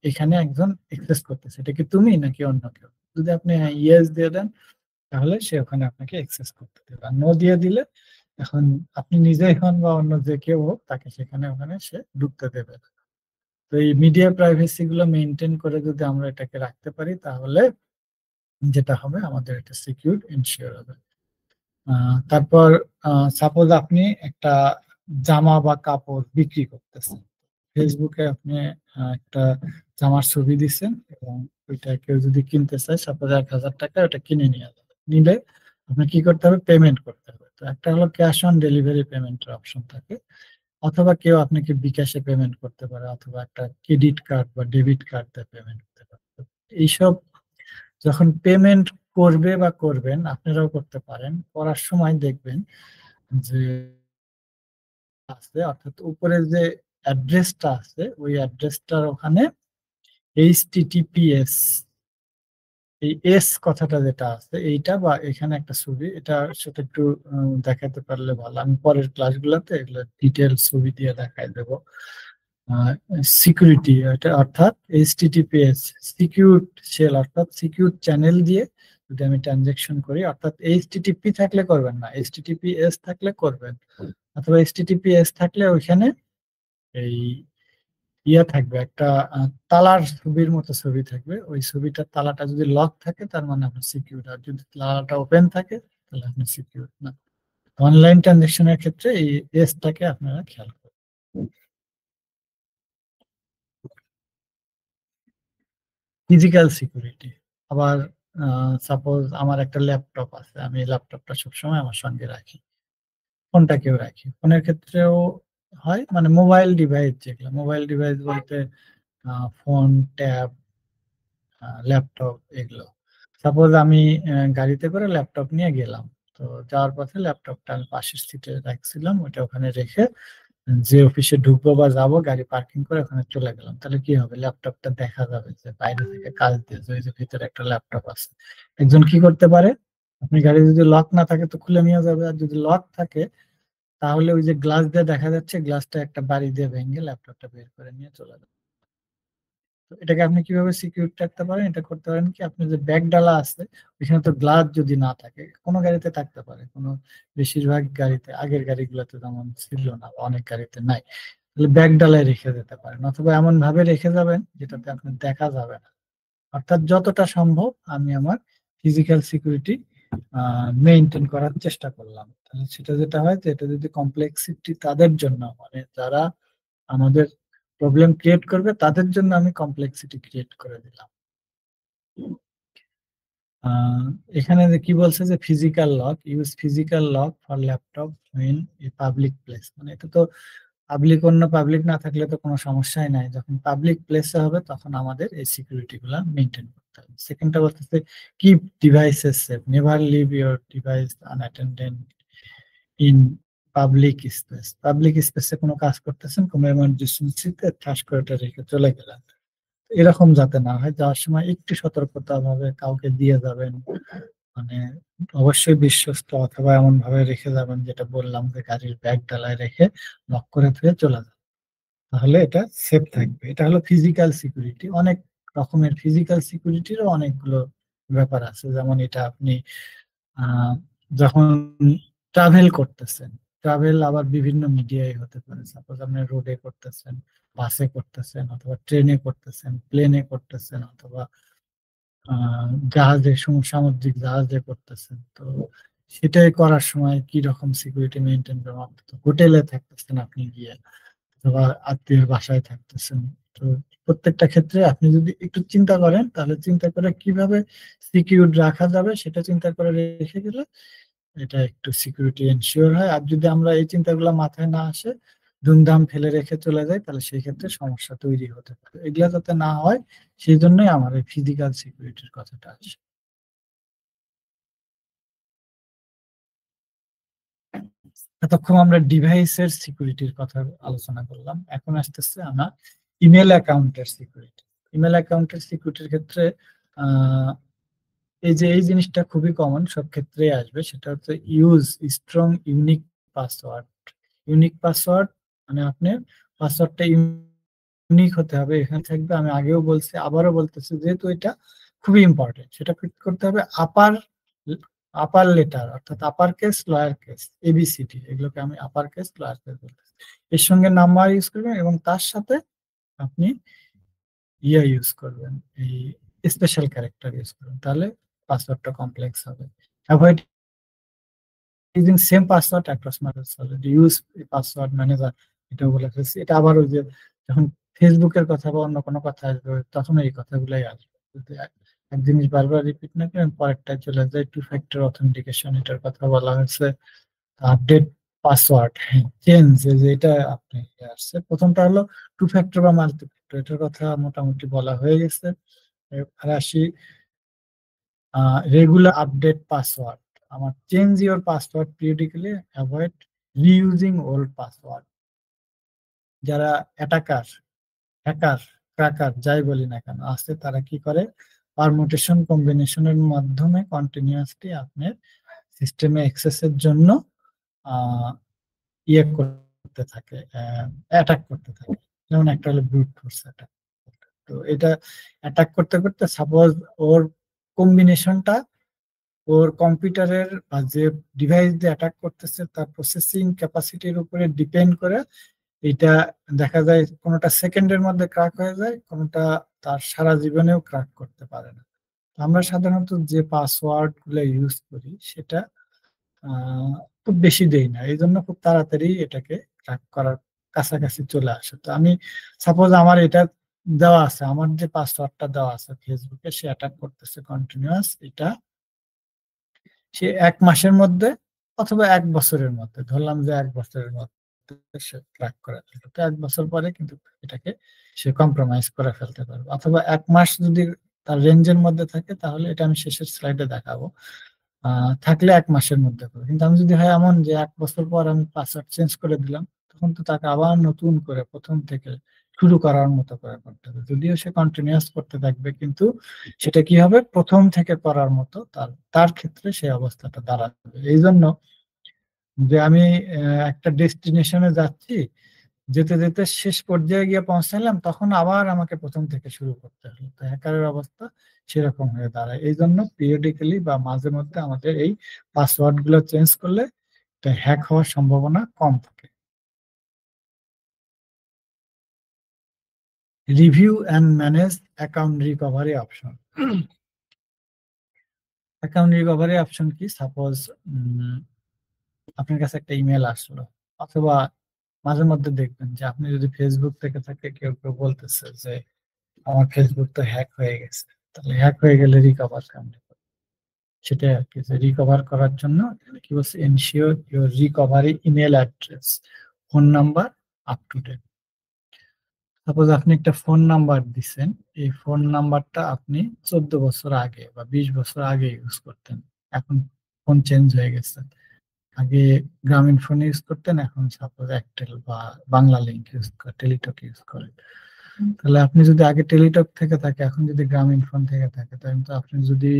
এখানে একজন অ্যাক্সেস করতেছে, এটা কি তুমি নাকি অন্য কেউ। যদি আপনি ইয়েস দিয়ে দেন তাহলে সে ওখানে আপনাকে অ্যাক্সেস করতে দেবে, আর নো দিয়ে দিলে এখন আপনি নিজেই হন বা অন্য যে কেউ হোক তাকে সেখানে ওখানে সে ঢুকতে দেবে না। তো এই মিডিয়া প্রাইভেসি গুলো মেনটেন করে যদি আমরা এটাকে রাখতে পারি তাহলে যেটা হবে, আমাদের এটা সিকিউর ইনশিওর হবে। তারপর সাপোজ আপনি একটা জামা বা কাপড় বিক্রি করতেছেন, ফেসবুকে আপনি একটা জামার ছবি দিচ্ছেন এবং ওইটা কেউ যদি কিনতে চায়, সাপোজ 1,000 টাকা, ওটা কিনে নিয়ে যাবে, নিলে আপনার কি করতে হবে, পেমেন্ট করতে হবে। তো একটা হলো ক্যাশ অন ডেলিভারি পেমেন্টের অপশন থাকে, অথবা কেউ আপনাকে বিকাশে পেমেন্ট করতে পারে, অথবা একটা ক্রেডিট কার্ড বা ডেবিট কার্ড দিয়ে পেমেন্ট করতে পারে। তো এইসব যখন পেমেন্ট করবে বা করবেন, আপনারাও করতে পারেন, করার সময় দেখবেন যে আছে, অর্থাৎ উপরে যে অ্যাড্রেসটা আছে ওই অ্যাড্রেসটার ওখানে এইচটিটিপিএস, এই এস কথাটা যেটা আছে এইটা, বা এখানে একটা ছবি, এটা সেটা একটু দেখাতে পারলে ভালো, আমি পরের ক্লাসগুলোতে এগুলো ডিটেল ছবি দিয়ে দেখাই দেবো। সিকিউরিটি, এটা অর্থাৎ এইচটিটিপিএস সিকিউর শেল, অর্থাৎ সিকিউর চ্যানেল দিয়ে যদি আমি ট্রানজেকশন করি, অর্থাৎ এইচটিটিপি থাকলে করবেন না, এইচটিটিপিএস থাকলে করবেন, অথবা এইচটিটিপিএস থাকলে ওইখানে এই ইয়া থাকবে, একটা তালার ছবির মতো ছবি থাকবে, ওই ছবিটার তালাটা যদি লক থাকে তার মানে আপনার সিকিউর, আর যদি তালাটা ওপেন থাকে তাহলে আপনি সিকিউর না। অনলাইন ট্রানজেকশনের ক্ষেত্রে এই এসটাকে আপনারা খেয়াল করবেন। ফিজিক্যাল সিকিউরিটি, আবার সাপোজ আমার একটা ল্যাপটপ আছে, আমি ল্যাপটপটা সবসময় আমার সঙ্গে রাখি, ফোনটাকেও রাখি, ফোনের ক্ষেত্রেও হয়, মানে মোবাইল ডিভাইস, যেগুলো মোবাইল ডিভাইস বলতে ফোন, ট্যাব, ল্যাপটপ, এগুলো। সাপোজ আমি গাড়িতে করে ল্যাপটপ নিয়ে গেলাম, তো তো যাওয়ার পথে ল্যাপটপটা আমি পাশের সিটে রাখছিলাম, ওইটা ওখানে রেখে যে অফিসে ঢুকবো বা যাবো গাড়ি পার্কিং করে ওখানে চলে গেলাম। তাহলে কি হবে, ল্যাপটপটা দেখা যাবে যে বাইরে থেকে কাজ দিয়েছে, ওই যে ভিতরে একটা ল্যাপটপ আছে। একজন কি করতে পারে, আপনি গাড়ি যদি লক না থাকে তো খুলে নিয়ে যাবে, আর যদি লক থাকে তাহলে ওই যে গ্লাস দিয়ে দেখা যাচ্ছে, গ্লাসটা একটা বাড়ি দিয়ে ভেঙে ল্যাপটপটা বের করে নিয়ে চলে যাবে। তো এটাকে আপনি কিভাবে সিকিউর রাখতে পারেন, এটা করতে পারেন কি, আপনি যে ব্যাগ ডালা আছে ওইখানে তো গ্লাস যদি না থাকে, কোনো গাড়িতে থাকতে পারে, কোনো বেশিরভাগ গাড়িতে, আগের গাড়িগুলোতে যেমন ছিল না বা অনেক গাড়িতে নাই, তাহলে ব্যাগ ডালায় রেখে যেতে পারেন, অথবা এমন ভাবে রেখে যাবেন যেটাতে আপনার দেখা যাবে না। অর্থাৎ যতটা সম্ভব আমি আমার ফিজিক্যাল সিকিউরিটি মেনটেন করার চেষ্টা করলাম। তাহলে সেটা যেটা হয় যে, এটা যদি কমপ্লেক্সিটি তাদের জন্য, মানে যারা আমাদের প্রবলেম ক্রিয়েট করবে তাদের জন্য আমি কমপ্লেক্সিটি ক্রিয়েট করে দিলাম। আহ, এখানে যে কি বলছে যে physical lock, use physical lock for laptop in a public place, মানে এটা তো পাবলিক, অন্য পাবলিক না থাকলে তো কোনো সমস্যাই নাই, যখন পাবলিক প্লেসে হবে তখন আমাদের এই সিকিউরিটি গুলা মেনটেন করতে হবে। সেকেন্ডটা বলতেছে keep devices safe, never leave your device unattended in public space. Public স্পেসে কোনো কাজ করতেছেন, কোনো এমার্জেন্সিতে ঠাস করে ওটা রেখে চলে গেলেন, এরকম যাতে না হয়। যাওয়ার সময় একটু সতর্কতা ভাবে কাউকে দিয়ে যাবেন, মানে অবশ্যই বিশ্বস্ত, অথবা এমন ভাবে রেখে যাবেন যেটা বললাম যে গাড়ির ব্যাগ ডালায় রেখে লক করে ধুয়ে চলে যাবেন, তাহলে এটা সেফ থাকবে। এটা হলো ফিজিক্যাল সিকিউরিটি। অনেক রকমের ফিজিক্যাল সিকিউরিটিরও অনেকগুলো ব্যাপার আছে, যেমন এটা আপনি আহ, যখন ট্রাভেল করতেছেন, ট্রাভেল আবার বিভিন্ন মিডিয়ায় হতে পারে, সাপোজ আপনি রোডে করতেছেন, বাসে করতেছেন, অথবা ট্রেনে করতেছেন, প্লেনে করতেছেন, অথবা জাহাজে, সামুদ্রিক জাহাজে করতেছেন, তো সেটাই করার সময় কি রকম সিকিউরিটি মেনটেন করবেন। হোটেলে থাকতেছেন আপনি গিয়ে, অথবা আত্মীয়ের বাসায় থাকতেছেন, তো প্রত্যেকটা ক্ষেত্রে আপনি যদি একটু চিন্তা করেন, তাহলে চিন্তা করে কিভাবে সিকিউর রাখা যাবে সেটা চিন্তা করে রেখে গেলে এটা একটু সিকিউরিটি এনশিওর হয়। আর যদি আমরা এই চিন্তাগুলো মাথায় না আসে ধুমধাম ফেলে রেখে চলে যাই, তাহলে সেই ক্ষেত্রে সমস্যা তৈরি হতে পারে। এগুলা যাতে না হয় সেই জন্যই আমার এই ফিজিক্যাল সিকিউরিটির কথাটা আসে। এতক্ষণ আমরা ডিভাইসের সিকিউরিটির কথা আলোচনা করলাম, এখন আসতেছে আমরা ইমেল অ্যাকাউন্টের সিকিউরিটি। ইমেল অ্যাকাউন্টের সিকিউরিটির ক্ষেত্রে আহ, এই যে এই জিনিসটা খুবই কমন, সব ক্ষেত্রে আসবে, সেটা হচ্ছে use strong unique password. Unique password মানে আপনি পাসওয়ার্ডটা ইউনিক হতে হবে, এখানে থাকবে। আমি আগেও বলছি, আবারও বলতেছি, যেহেতু এটা খুবই ইম্পর্টেন্ট, সেটা করতে হবে আপার আপার লেটার, অর্থাৎ upper case lower case A B C D, এগুলোকে আমি আপার কেস লোয়ার কেস বলতেছি। এর সঙ্গে নাম্বার ইউজ করবেন এবং তার সাথে আপনি ইউজ করবেন, এই স্পেশাল ক্যারেক্টার ইউজ করবেন, তাহলে পাসওয়ার্ডটা কমপ্লেক্স হবে। Avoid using same password across mother's already use password manager, এটাও বলে ফেলছি। এটা আবার ওই যে যখন ফেসবুকের কথা বা অন্য কোনো কথা আসবে তখন এই কথাগুলাই আসবে, যদি এক জিনিস বারবার রিপিট না করেন পরেরটায় চলে যায়। টু ফ্যাক্টর অথেন্টিকেশন, এটার কথা বলা হয়েছে। আপডেট পাসওয়ার্ড চেঞ্জ, যে এটা আপনি আসছে, প্রথমটা হলো টু ফ্যাক্টর বা মাল্টি ফ্যাক্টর, এটার কথা মোটামুটি বলা হয়ে গেছে। আর আসি রেগুলার আপডেট পাসওয়ার্ড, আমার change your password periodically, avoid reusing old password. যারা অ্যাটাকার, হ্যাকার, ক্র্যাকার যাই বলি না কেন আছে, তারা কি করে, পারমুটেশন কম্বিনেশনের মাধ্যমে কন্টিনিউয়াসলি আপনার সিস্টেমে অ্যাক্সেসের জন্য আহ, ইয়ে করতে থাকে, অ্যাটাক করতে থাকে। যেমন একটা হলো ব্রুট ফোর্স অ্যাটাক। তো এটা অ্যাটাক করতে করতে সাপোজ ওর কম্বিনেশনটা, ওর কম্পিউটারের বা যে ডিভাইস দিয়ে অ্যাটাক করতেছে তার প্রসেসিং ক্যাপাসিটির উপরে ডিপেন্ড করে এটা দেখা যায়, কোনোটা সেকেন্ডের মধ্যে ক্র্যাক হয়ে যায়, কোনোটা তার সারা জীবনেও ক্র্যাক করতে পারে না। তো আমরা সাধারণত যে পাসওয়ার্ড গুলো ইউজ করি সেটা খুব বেশি দেই না, এই জন্য খুব তাড়াতাড়ি এটাকে ক্র্যাক করার কাছাকাছি চলে আসে। তো আমি সাপোজ আমার এটা দেওয়া আছে, আমার যে পাসওয়ার্ডটা দেওয়া আছে ফেসবুকে, সে অ্যাটাক করতেছে কন্টিনিউয়াস, এটা সে 1 মাসের মধ্যে অথবা 1 বছরের মধ্যে, ধরলাম যে 1 বছরের মধ্যে সে ক্র্যাক করে ফেলবে, তো 1 বছর পরে কিন্তু এটাকে সে কম্প্রোমাইজ করে ফেলতে পারবে। অথবা 1 মাস যদি তার রেঞ্জের মধ্যে থাকে, তাহলে এটা আমি শেষের স্লাইডে দেখাবো। থাকলে 1 মাসের মধ্যে করবে। কিন্তু আমি যদি হয় এমন যে 1 বছর পর আমি পাসওয়ার্ড চেঞ্জ করে দিলাম, তখন তো তাকে আবার নতুন করে প্রথম থেকে শুরু করার মতো করে করতে হবে। যদিও সে কন্টিনিউয়াস করতে থাকবে, কিন্তু সেটা কি হবে, প্রথম থেকে করার মতো তার তার ক্ষেত্রে সেই অবস্থাটা দাঁড়াবে। এই জন্য যে আমি একটা ডেস্টিনেশনে যাচ্ছি, যেতে যেতে শেষ পর্যায়ে গিয়ে পৌঁছালাম, তখন আবার আমাকে প্রথম থেকে শুরু করতে হলো। তো হ্যাকারের অবস্থা সেরকম হয়ে দাঁড়ায়। এই জন্য পিরিয়ডিক্যালি বা মাঝে মধ্যে আমাদের এই পাসওয়ার্ড গুলো চেঞ্জ করলে হ্যাক হওয়ার সম্ভাবনা কম থাকে। Review and manage account recovery option. Account recovery option কি? সাপোজ আপনার কাছে একটা ইমেল আসলো, অথবা মাঝে মধ্যে দেখবেন যে আপনি যদি ফেসবুক থেকে থাকে, কেউ কেউ বলতেছে যে আমার ফেসবুক তো হ্যাক হয়ে গেছে। তাহলে হ্যাক হয়ে গেলে রিকভার কেমনে করবে? সেটাই আর কি, যে রিকভার করার জন্য এখানে কি বলছে, ensure your recovery email address, phone number up to date. সাপোজ আপনি একটা ফোন নাম্বার দিচ্ছেন, এই ফোন নাম্বারটা আপনি 14 বছর আগে বা 20 বছর আগে ইউজ করতেন, এখন ফোন চেঞ্জ হয়ে গেছে। আগে গ্রামীণ ফোন ইউজ করতেন, এখন সাপোজ এয়ারটেল বা বাংলা লিংক ইউজ করে, টেলিটক ইউজ করেন। তাহলে আপনি যদি আগে টেলিটক থেকে থাকে, এখন যদি গ্রামীণ ফোন থেকে থাকে, তাহলে তো আপনি যদি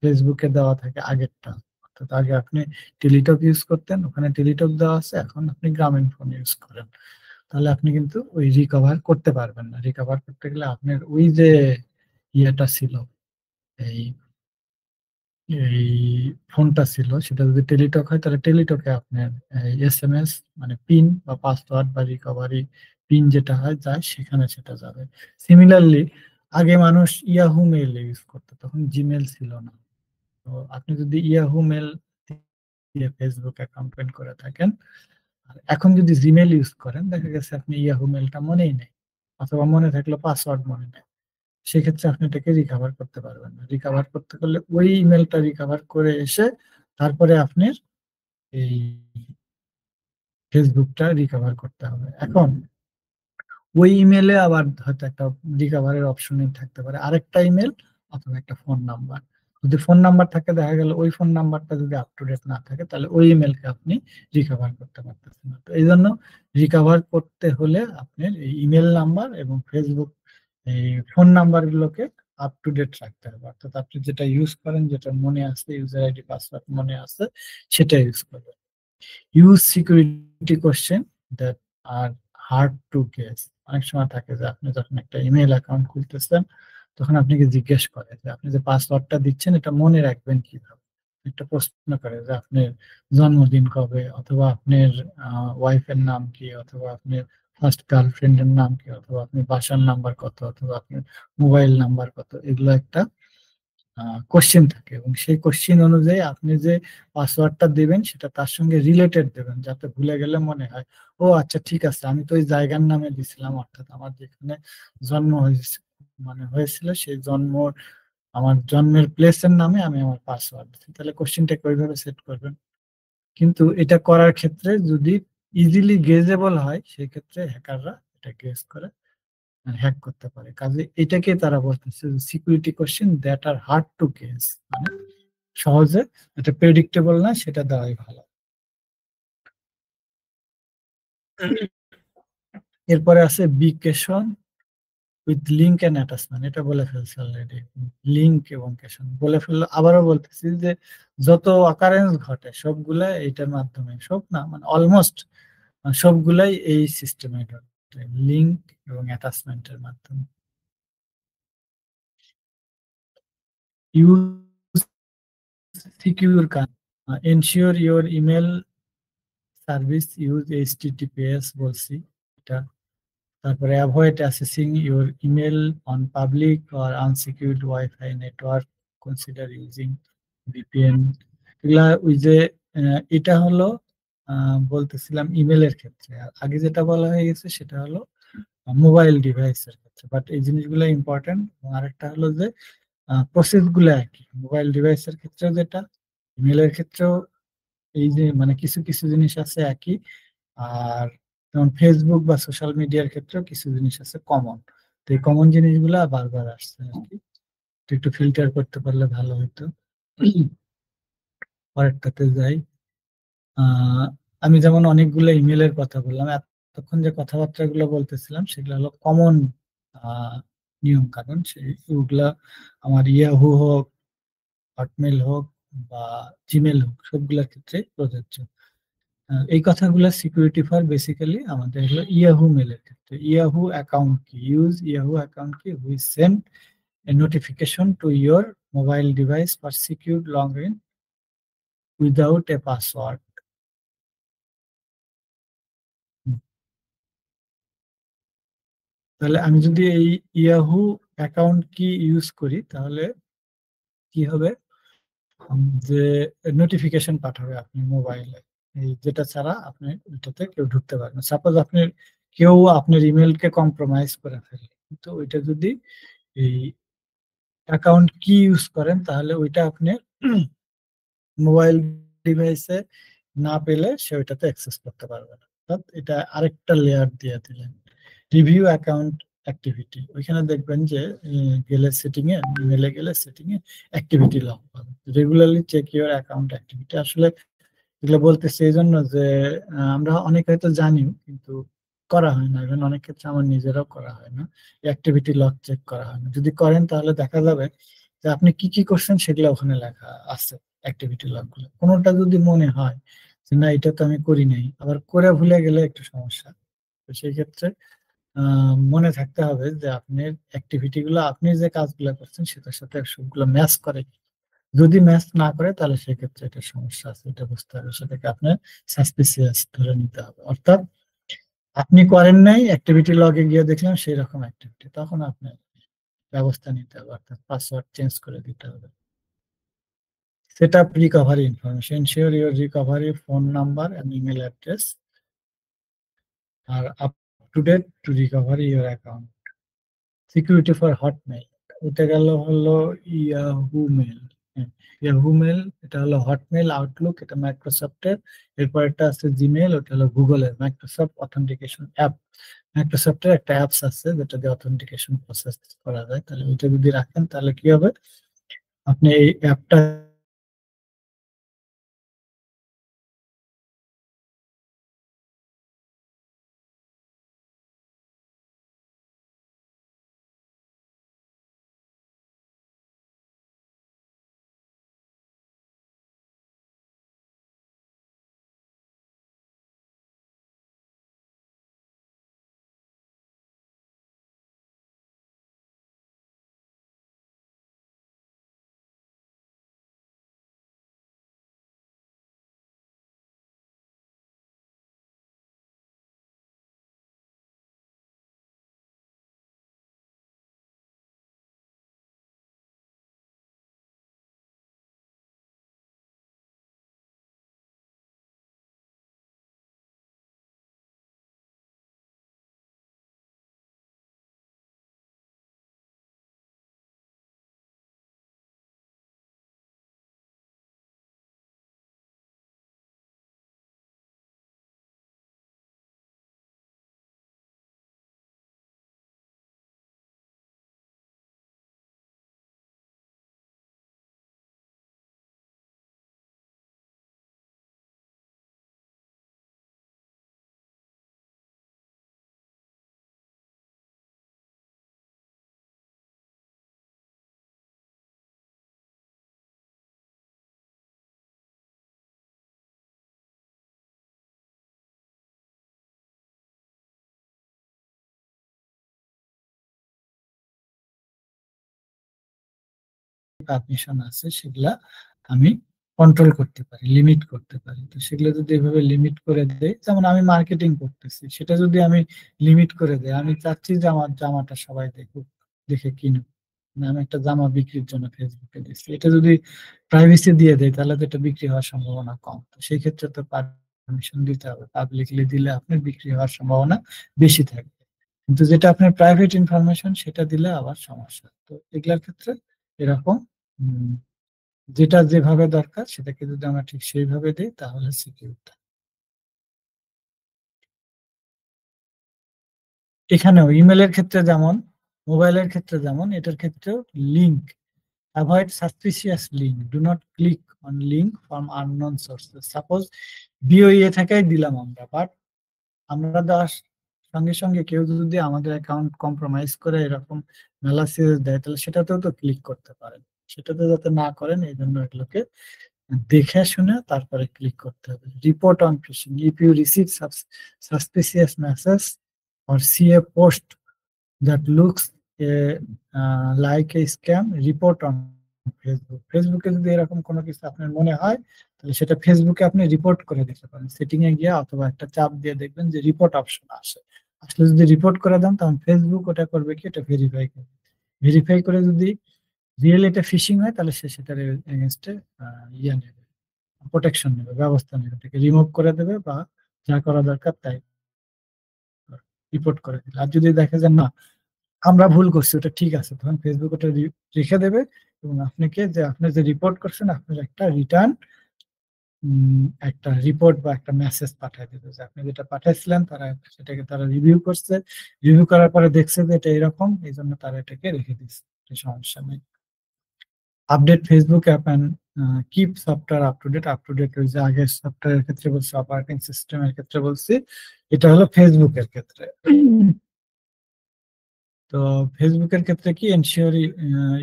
ফেসবুকে দেওয়া থাকে আগেরটা, অর্থাৎ আগে আপনি টেলিটক ইউজ করতেন, ওখানে টেলিটক দেওয়া আছে, এখন আপনি গ্রামীণ ফোন ইউজ করেন, তাহলে আপনি কিন্তু ওই রিকভার করতে পারবেন না। রিকভার করতে গেলে আপনার ওই যে ইয়েটা ছিল, এই এই ফোনটা ছিল, সেটা যদি টেলিটক হয়, তাহলে টেলিটকে আপনার SMS মানে পিন বা পাসওয়ার্ড বা রিকভারি পিন যেটা হয় যায়, সেখানে সেটা যাবে। সিমিলারলি আগে মানুষ ইয়াহু মেল ইউজ করতো, তখন জিমেল ছিল না। তো আপনি যদি ইয়াহু মেল দিয়ে ফেসবুক অ্যাকাউন্ট ওপেন করে থাকেন, আর এখন যদি জিমেল ইউজ করেন, দেখা গেছে আপনি ইয়াহু মেলটা মনেই নেই, অথবা মনে থাকলে পাসওয়ার্ড মনে নেই, সেক্ষেত্রে আপনি এটাকে রিকভার করতে পারবেন না। রিকভার করতে গেলে ওই ইমেলটা রিকভার করে এসে তারপরে আপনার এই ফেসবুকটা রিকভার করতে হবে। এখন ওই ইমেলে আবার হয়তো একটা রিকভারের অপশন থাকতে পারে, আরেকটা ইমেল অথবা একটা ফোন নাম্বার। যদি ফোন নাম্বার থাকে, দেখা গেল ওই ফোন নাম্বারটা যদি আপ টু ডেট না থাকে, তাহলে ওই ইমেলকে আপনি রিকভার করতে পারতেছেন না। তো এই জন্য রিকভার করতে হলে আপনার এই ইমেল নাম্বার এবং ফেসবুক এই ফোন নাম্বার গুলোকে আপ টু ডেট রাখতে হবে। অর্থাৎ আপনি যেটা ইউজ করেন, যেটা মনে আছে, ইউজার আইডি পাসওয়ার্ড মনে আছে, সেটা ইউজ করবেন। Use security question that are hard to guess. অনেক সময় থাকে যে আপনি যখন একটা ইমেল অ্যাকাউন্ট খুলতেছেন, তখন আপনাকে জিজ্ঞেস করে যে আপনি যে পাসওয়ার্ডটা দিচ্ছেন, এটা মনে রাখবেন কিভাবে। একটা প্রশ্ন করে যে আপনার জন্মদিন কবে, অথবা আপনার ওয়াইফের নাম কি, অথবা আপনার ফার্স্ট গার্লফ্রেন্ডের নাম কি, অথবা আপনার বাসার নাম্বার কত, অথবা আপনার মোবাইল নাম্বার কত। এগুলো একটা কোশ্চেন থাকে, এবং সেই কোশ্চেন অনুযায়ী আপনি যে পাসওয়ার্ডটা দেবেন, সেটা তার সঙ্গে রিলেটেড দেবেন, যাতে ভুলে গেলে মনে হয় ও আচ্ছা ঠিক আছে, আমি তো ওই জায়গার নামে দিছিলাম, অর্থাৎ আমার যেখানে জন্ম হয়েছে মানে হয়েছিল, সেই আমার জন্মের প্লেসের নামে আমি আমার পাসওয়ার্ড দিচ্ছি। তাহলে কোশ্চেনটাকে ওইভাবে সেট করবেন। কিন্তু এটা করার ক্ষেত্রে যদি ইজিলি গেজেবল হয়, সেই ক্ষেত্রে হ্যাকাররা এটা গেস করে হ্যাক করতে পারে। কাজে এটাকে তারা বলতেছে security question that are hard to guess, মানে সহজে এটা প্রেডিক্টেবল না, সেটা দেওয়াই ভালো। এরপরে আছে be caution with link and attachment. এটা বলে ফেলছি অলরেডি, লিঙ্ক এবং কেশন বলে ফেললো। আবারও বলতেছি যে যত অকারেন্স ঘটে সবগুলা এইটার মাধ্যমে, সব না মানে অলমোস্ট সবগুলাই এই সিস্টেমে ঘটে, লিঙ্ক এবং অ্যাটাচমেন্টের মাধ্যমে। Use secure ensure your email service use HTTPS বলছি এটা। তারপরে avoid accessing your email on public or unsecured wifi network, consider using VPN. এগুলা ওই যে এটা হলো বলতেছিলাম ইমেলের ক্ষেত্রে। আর আগে যেটা বলা হয়ে গেছে সেটা হলো মোবাইল ডিভাইসের ক্ষেত্রে, বাট এই জিনিসগুলো ইম্পর্টেন্ট। আরেকটা হলো যে প্রসেস গুলো একই, মোবাইল ডিভাইসের ক্ষেত্রেও যেটা, ইমেলের ক্ষেত্রেও এই যে মানে কিছু কিছু জিনিস আছে একই। আর যেমন ফেসবুক বা সোশ্যাল মিডিয়ার ক্ষেত্রেও কিছু জিনিস আছে কমন। তো এই কমন জিনিসগুলা বারবার আসছে আর কি, তো একটু ফিল্টার করতে পারলে ভালো হতো। পরেরটাতে যাই। আমি যেমন অনেকগুলো ইমেলের কথা বললাম, এতক্ষণ যে কথাবার্তাগুলো বলতেছিলাম সেগুলো হলো কমন নিয়ম কানুন। সেগুলা আমার ইয়াহু হোক, হটমেল হোক বা জিমেল হোক, সবগুলোর ক্ষেত্রে প্রযোজ্য। এই কথাগুলো সিকিউরিটি ফর বেসিক্যালি আমাদের হলো ইয়াহু মেলের ক্ষেত্রে। Yahoo account key, use Yahoo account key, we'll send a notification to your mobile device for secure log in without a password. তাহলে আমি যদি এই ইয়াহু অ্যাকাউন্ট কি ইউজ করি তাহলে কি হবে, যে নোটিফিকেশন পাঠাবে আপনি মোবাইলে, এই যেটা ছাড়া আপনি ওইটাতে কেউ ঢুকতে পারবে না। সাপোজ আপনি কেউ আপনার ইমেলকে কম্প্রোমাইজ করে ফেলে, কিন্তু ওইটা যদি এই অ্যাকাউন্ট কি ইউজ করেন তাহলে ওইটা আপনি মোবাইল ডিভাইসে না পেলে সে ওইটাতে অ্যাক্সেস করতে পারবে না। অর্থাৎ এটা আরেকটা লেয়ার দিয়ে দিলেন। রিভিউ অ্যাকাউন্ট অ্যাক্টিভিটি, ওইখানে দেখবেন যে গেলে সেটিং এ, ইমেলে গেলে সেটিং এ অ্যাক্টিভিটি লগ পাবেন, regularly check your account activity. আসলে এগুলো বলতেছি এই জন্য যে আমরা অনেকে হয়তো জানিও কিন্তু করা হয় না, ইভেন অনেক ক্ষেত্রে আমার নিজেরাও করা হয় না, অ্যাক্টিভিটি লগ চেক করা হয় না। যদি করেন তাহলে দেখা যাবে যে আপনি কি কি করছেন সেগুলো ওখানে লেখা আছে, অ্যাক্টিভিটি লগ গুলো। কোনোটা যদি মনে হয় যে না এটা তো আমি করি নাই, আবার করে ভুলে গেলে একটু সমস্যা। তো সেই ক্ষেত্রে মনে থাকতে হবে যে আপনার অ্যাক্টিভিটি গুলো, আপনি যে কাজগুলো করছেন সেটার সাথে সবগুলো ম্যাচ করে। যদি ম্যাচ না করে তাহলে সেক্ষেত্রে এটা সমস্যা আছে, এটা বুঝতে হবে, সেটাকে আপনার সাসপিসিয়াস ধরে নিতে হবে। অর্থাৎ আপনি করেন নাই, অ্যাক্টিভিটি লগে গিয়ে দেখলাম সেই রকম অ্যাক্টিভিটি, তখন আপনার ব্যবস্থা নিতে হবে, অর্থাৎ পাসওয়ার্ড চেঞ্জ করে দিতে হবে। Set up recovery information, ensure your recovery phone number and email address are up to date to recovery your account. Security for Hotmail, এটা গেল হলো ইয়াহু মেল। ইয়াহু মেল এটা হলো হটমেল, আউটলুক এটা মাইক্রোসফটের, এরপর একটা আছে জিমেল, ওটা হলো গুগলের মাইক্রোসফট অথেন্টিকেশন অ্যাপ। মাইক্রোসফটের একটা অ্যাপস আছে যেটা দিয়ে অথেন্টিকেশন প্রসেস করা যায়, তাহলে ওইটা যদি রাখেন তাহলে কি হবে, আপনি এই অ্যাপটা পারমিশন আছে সেগুলা আমি কন্ট্রোল করতে পারি, লিমিট করতে পারি। তো সেগুলো যদি এভাবে লিমিট করে দেয়, যেমন আমি মার্কেটিং করতেছি, সেটা যদি আমি লিমিট করে দেই, আমি চাচ্ছি যে আমার জামাটা সবাই দেখুক, দেখে কিনুক, মানে আমি একটা জামা বিক্রির জন্য ফেসবুকে দিচ্ছি, এটা যদি প্রাইভেসি দিয়ে দেয় তাহলে তো এটা বিক্রি হওয়ার সম্ভাবনা কম। তো সেই ক্ষেত্রে তো পারমিশন দিতে হবে, পাবলিকলি দিলে আপনার বিক্রি হওয়ার সম্ভাবনা বেশি থাকবে। কিন্তু যেটা আপনার প্রাইভেট ইনফরমেশন সেটা দিলে আবার সমস্যা। তো এগুলার ক্ষেত্রে এরকম উম, যেটা যেভাবে দরকার সেটাকে যদি আমরা ঠিক সেইভাবে দিই তাহলে সিকিউর। এখানেও ইমেলের ক্ষেত্রে যেমন, মোবাইলের ক্ষেত্রে যেমন, এটার ক্ষেত্রেও link, avoid suspicious link, do not click on link from unknown sources. Suppose বিওইএ থেকেই দিলাম আমরা, বাট আমরা দেওয়ার সঙ্গে সঙ্গে কেউ যদি আমাদের অ্যাকাউন্ট কম্প্রোমাইজ করে এরকম মেলাসিস দেয়, তাহলে সেটাতেও তো ক্লিক করতে পারেন। সেটাতে যাতে না করেন এই জন্য এগুলোকে দেখে শুনে তারপরে ক্লিক করতে হবে। Report on phishing, if you receive suspicious message or see a post that looks like a scam, report on Facebook. ফেসবুকে যদি এরকম কোনো কিছু আপনার মনে হয়, তাহলে সেটা ফেসবুকে আপনি রিপোর্ট করে দিতে পারেন। সেটিং এ গিয়ে অথবা একটা চাপ দিয়ে দেখবেন যে রিপোর্ট অপশন আসে। আসলে যদি রিপোর্ট করে দেন, তখন ফেসবুক ওটা করবে কি, এটা ভেরিফাই করবে। ভেরিফাই করে যদি রিয়েল এটা ফিশিং হয়, তাহলে সে সেটার এগেনস্টে ইয়ে নেবে, প্রোটেকশন নেবে, ব্যবস্থা নেবে, এটাকে রিমুভ করে দেবে বা যা করা দরকার তাই রিপোর্ট করে দিলে। আর যদি দেখে যে না আমরা ভুল করছি, ওটা ঠিক আছে, তখন ফেসবুক ওটা রেখে দেবে এবং আপনাকে যে আপনি যে রিপোর্ট করছেন আপনার একটা রিটার্ন একটা রিপোর্ট বা একটা মেসেজ পাঠিয়ে দেবে যে আপনি যেটা পাঠাইছিলেন তারা সেটাকে তারা রিভিউ করছে, রিভিউ করার পরে দেখছে যে এটা এরকম, এই জন্য তারা এটাকে রেখে দিচ্ছে, সমস্যা নেই। Update Facebook app and keep software up to date. ওই যে আগের সফটওয়্যারের ক্ষেত্রে বলছি, অপারেটিং সিস্টেমের ক্ষেত্রে বলছি, এটা হলো ফেসবুকের ক্ষেত্রে। তো ফেসবুকের ক্ষেত্রে কি, ensure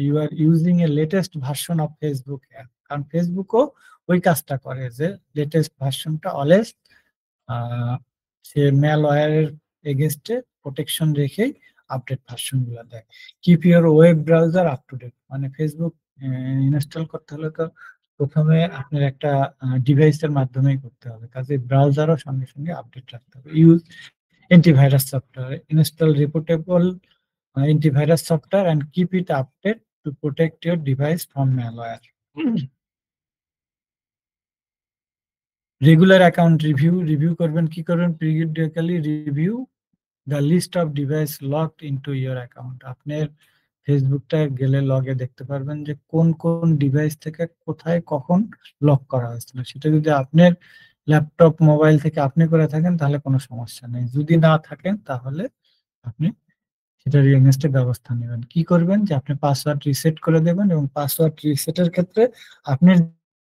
you are using a latest version of Facebook app, কারণ ফেসবুকও ওই কাজটা করে যে লেটেস্ট ভার্সনটা অলওয়েজ সে ম্যালওয়্যারের এগেনস্টে প্রোটেকশন রেখেই আপডেট ভার্সন গুলো দেয়। Keep your web browser up to date, মানে ফেসবুক ইনস্টল করতে হলে তো প্রথমে আপনার একটা ডিভাইসের মাধ্যমেই করতে হবে, কাজে ব্রাউজারও সঙ্গে সঙ্গে আপডেট রাখতে হবে। Use antivirus software, install reputable antivirus software and keep it updated to protect your device from malware. Regular account review করবেন, কি করবেন, periodically review the list of device logged into your account. আপনার ফেসবুকটা গেলে লগে দেখতে পারবেন যে কোন কোন ডিভাইস থেকে কোথায় কখন লক করা হয়েছিল। সেটা যদি আপনার ল্যাপটপ মোবাইল থেকে আপনি করে থাকেন তাহলে কোনো সমস্যা নেই, যদি না থাকেন তাহলে আপনি সেটার এগেইনস্টে ব্যবস্থা নেবেন। কি করবেন যে আপনি পাসওয়ার্ড রিসেট করে দেবেন এবং পাসওয়ার্ড রিসেটের ক্ষেত্রে আপনার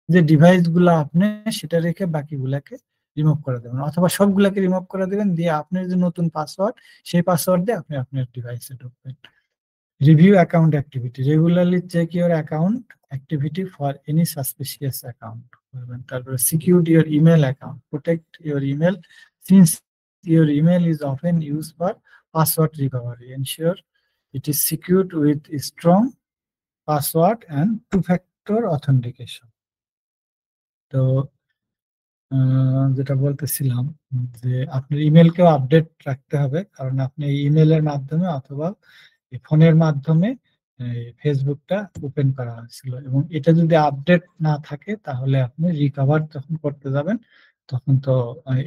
যে ডিভাইস গুলো আপনি সেটা রেখে বাকিগুলাকে রিমুভ করে দেবেন, অথবা সবগুলাকে রিমুভ করে দেবেন, দিয়ে আপনার যে নতুন পাসওয়ার্ড সেই পাসওয়ার্ড দিয়ে আপনি আপনার ডিভাইসে ঢুকবেন। Review account activity, regularly check your account activity for any suspicious account করবেন। তারপরে secure your email account, protect your email since your email is often use for password recovery. Ensure it is secured with a strong password and two-factor authentication. তো যেটা বলতেছিলাম যে আপনার ইমেলকেও update রাখতে হবে, কারণ আপনি ইমেলের মাধ্যমে অথবা ফোনের মাধ্যমে ফেসবুকটা ওপেন করা হয়েছিল, এবং এটা যদি আপডেট না থাকে তাহলে আপনি রিকভার যখন করতে যাবেন তখন তো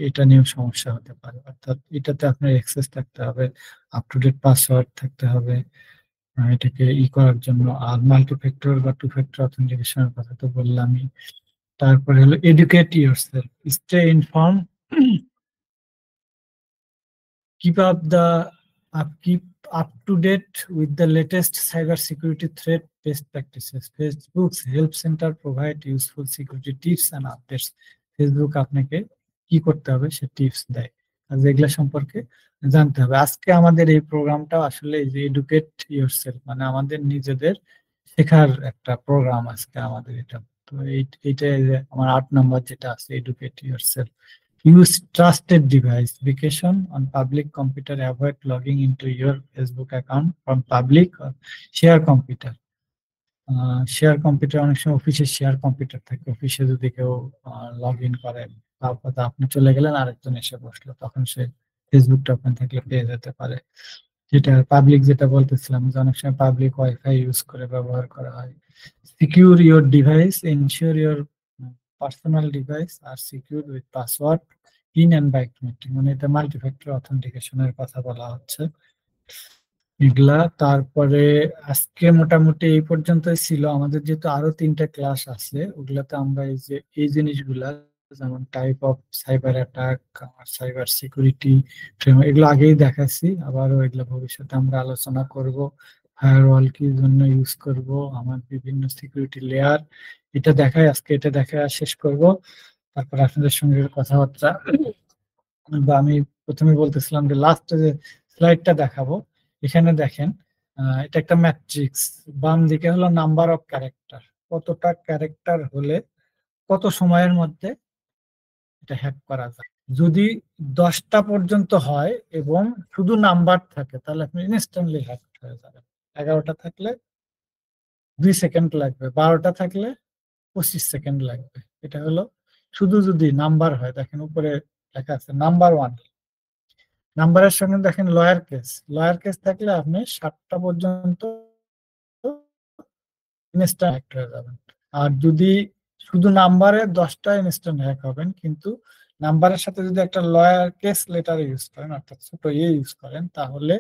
এটা নিয়ে সমস্যা হতে পারে। অর্থাৎ এটাতে আপনার অ্যাক্সেস থাকতে হবে, আপ টু ডেট পাসওয়ার্ড থাকতে হবে এটাকে করার জন্য। আর মাল্টিফ্যাক্টর বা টু ফ্যাক্টর অথেন্টিকেশনের কথা তো বললামই। তারপরে হলো educate yourself, stay inform, keep up to date with the latest cyber security threat best practices. Facebook's help center provide useful security tips and updates. Facebook আপনাকে কি করতে হবে সে টিপস দেয়, আর যেগুলা সম্পর্কে জানতে হবে। আজকে আমাদের এই প্রোগ্রামটা আসলে যে এডুকেট ইয়োরসেলফ, মানে আমাদের নিজেদের শেখার একটা প্রোগ্রাম আজকে আমাদের এটা। তো এইটা আমার 8 নাম্বার যেটা আছে, educate yourself. Use trusted device. Vacation on public computer. Avoid logging into your Facebook account from public or share computer. Share computer, অনেক সময় অফিসে শেয়ার কম্পিউটার থাকে, অফিসে যদি কেউ লগ ইন করে তারপর আপনি চলে গেলেন আরেকজন এসে বসলো, তখন সে ফেসবুকটা ওপেন থাকলে পেয়ে যেতে পারে। যেটা পাবলিক, যেটা বলতেছিলাম যে অনেক সময় পাবলিক ওয়াইফাই ইউজ করে ব্যবহার করা হয়। Secure your device, ensure your personal device are secure with password, pin and biometric, মানে এটা মাল্টিফ্যাক্টর অথেন্টিকেশনের কথা বলা হচ্ছে এগুলা। তারপরে আজকে মোটামুটি এই পর্যন্তই ছিল আমাদের, যেহেতু আরো 3টা ক্লাস আছে ওগুলাতে আমরা এই জিনিসগুলা, যেমন type of cyber attack, cyber security framework, এগুলো আগেই দেখাচ্ছি, আবারও এগুলো ভবিষ্যতে আমরা আলোচনা করব। ফায়ারওয়াল কি জন্য ইউজ করব, আমার বিভিন্ন সিকিউরিটি লেয়ার, এটা দেখায় আজকে, এটা দেখায় শেষ করব। তারপর আপনাদের সঙ্গে কথাবার্তা, বা আমি প্রথমে বলতেছিলাম যে লাস্টে যে স্লাইডটা দেখাবো, এখানে দেখেন এটা একটা ম্যাট্রিক্স। বাম দিকে হলো নাম্বার অফ ক্যারেক্টার, কতটা ক্যারেক্টার হলে কত সময়ের মধ্যে এটা হ্যাক করা যায়। যদি 10টা পর্যন্ত হয় এবং শুধু নাম্বার থাকে তাহলে আপনি ইনস্ট্যান্টলি হ্যাক হয়ে যাবেন। 11টা থাকলে 2 সেকেন্ড লাগবে, 12টা থাকলে 25 সেকেন্ড লাগবে। এটা হলো শুধু যদি নাম্বার হয়। দেখেন উপরে লেখা আছে নাম্বার 1। নাম্বারের সঙ্গে দেখেন লয়ার কেস, লয়ার কেস থাকলে আপনি 7টা পর্যন্ত ইনস্ট্যান্ট হ্যাক হয়ে যাবেন। আর যদি শুধু নাম্বারে 10টা ইনস্ট্যান্ট হ্যাক হবেন, কিন্তু নাম্বারের সাথে যদি একটা লয়ার কেস লেটার ইউজ করেন, অর্থাৎ ছোট ইউজ করেন, তাহলে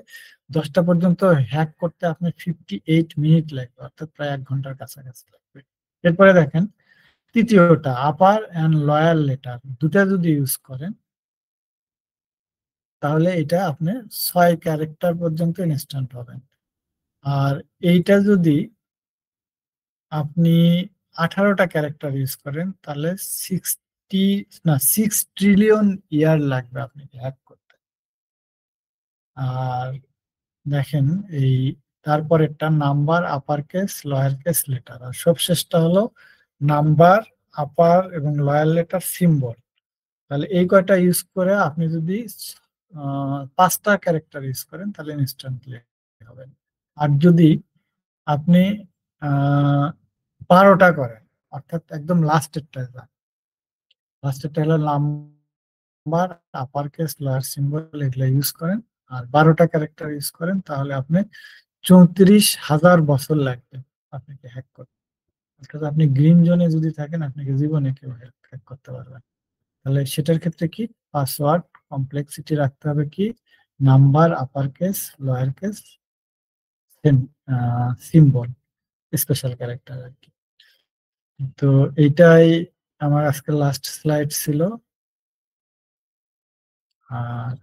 10টা পর্যন্ত হ্যাক করতে আপনি 58 মিনিট লাগবে, অর্থাৎ প্রায় 1 ঘন্টার কাছাকাছি লাগবে। এরপরে দেখেন তৃতীয়টা আপার অ্যান্ড লয়ার লেটার, দুটা যদি ইউজ করেন তাহলে এটা আপনি 6 ক্যারেক্টার পর্যন্ত ইনস্ট্যান্ট হবেন। আর এইটা যদি আপনি 18টা ক্যারেক্টার ইউজ করেন তাহলে 6 ট্রিলিয়ন ইয়ার লাগবে আপনাকে হ্যাক করতে। আর দেখেন এই তারপরেরটা number, upper case, lower case, letter. আর সবশেষটা হলো নাম্বার, আপার এবং লয়ার লেটার, সিম্বল। তাহলে এই কয়টা ইউজ করে আপনি যদি 5টা ক্যারেক্টার ইউজ করেন তাহলে ইনস্ট্যান্টলি হবেন। আর যদি আপনি 12টা করেন, অর্থাৎ একদম লাস্টেরটা যান, লাস্টেরটা হলো number, upper case, lawyer, symbol, এগুলো ইউজ করেন, আর 12টা ক্যারেক্টার ইউজ করেন, তাহলে আপনি 34,000 বছর লাগবে আপনাকে হ্যাক করতে। অর্থাৎ আপনি গ্রিন জোনে যদি থাকেন আপনাকে জীবনে কেউ হ্যাক করতে পারবে না। তাহলে সেটার ক্ষেত্রে কি পাসওয়ার্ড কমপ্লেক্সিটি রাখতে হবে, কি number, upper case, lower case, symbol, special character আর কি। তো এইটাই আমার আজকে লাস্ট স্লাইড ছিল। আর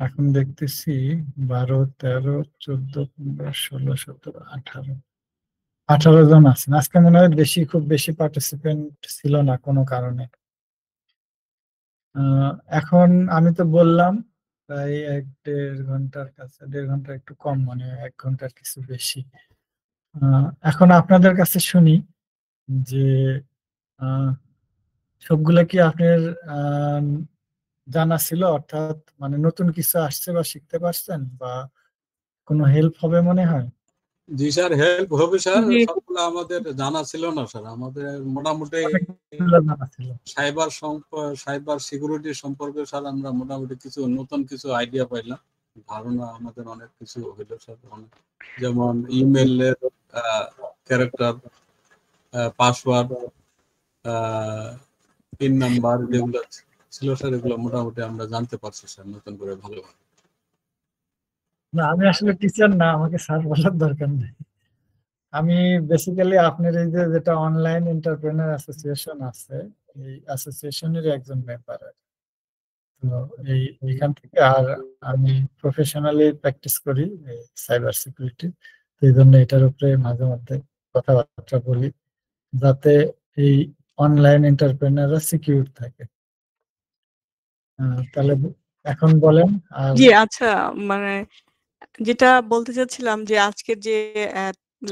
এখন দেখতেছি 12, 13, 14, 15, 16, 17, 18 জন আছেন আজকে। মনে হয় খুব বেশি পার্টিসিপেন্ট ছিল না কোনো কারণে। এখন আমি তো বললাম প্রায় 1-1.5 ঘন্টার কাছে, 1.5 ঘন্টা একটু কম, মানে 1 ঘন্টার কিছু বেশি। এখন আপনাদের কাছে শুনি যে আহ, সবগুলা কি আপনার আহ, জানা ছিল, অর্থাৎ মানে নতুন কিছু আসছে বা শিখতে পারছেন, বা কোনো হেল্প হবে মনে হয়? জি স্যার, হেল্প হবে স্যার। জি। সবগুলো আমাদের জানা ছিল না স্যার। আমাদের মোটামুটি অনেকগুলো জানা ছিল। সাইবার সিকিউরিটি সম্পর্কে স্যার আমরা মোটামুটি কিছু নতুন কিছু আইডিয়া পাইলাম, ধারণা আমাদের অনেক কিছু হইলো স্যার। যেমন ইমেইলের ক্যারেক্টার, পাসওয়ার্ড, পিন নাম্বার, যেগুলো ছিল স্যার, এগুলো মোটামুটি আমরা জানতে পারছি স্যার নতুন করে ভালোভাবে। না, আমি আসলে টিচার না, আমাকে স্যার বলার দরকার নেই। আমি বেসিক্যালি আপনার এই যে যেটা অনলাইন এন্টারপ্রেনার অ্যাসোসিয়েশন আছে, এই অ্যাসোসিয়েশনের একজন মেম্বার। তো এইখান থেকে আর আমি প্রফেশনালি প্র্যাকটিস করি সাইবার সিকিউরিটি। তো এই জন্য এটার উপরে মাঝে মধ্যে কথাবার্তা বলি, যাতে এই অনলাইন এন্টারপ্রেনাররা সিকিউর থাকে। তাহলে এখন বলেন। আর জি, আচ্ছা, মানে যেটা বলতে চাচ্ছিলাম যে আজকের যে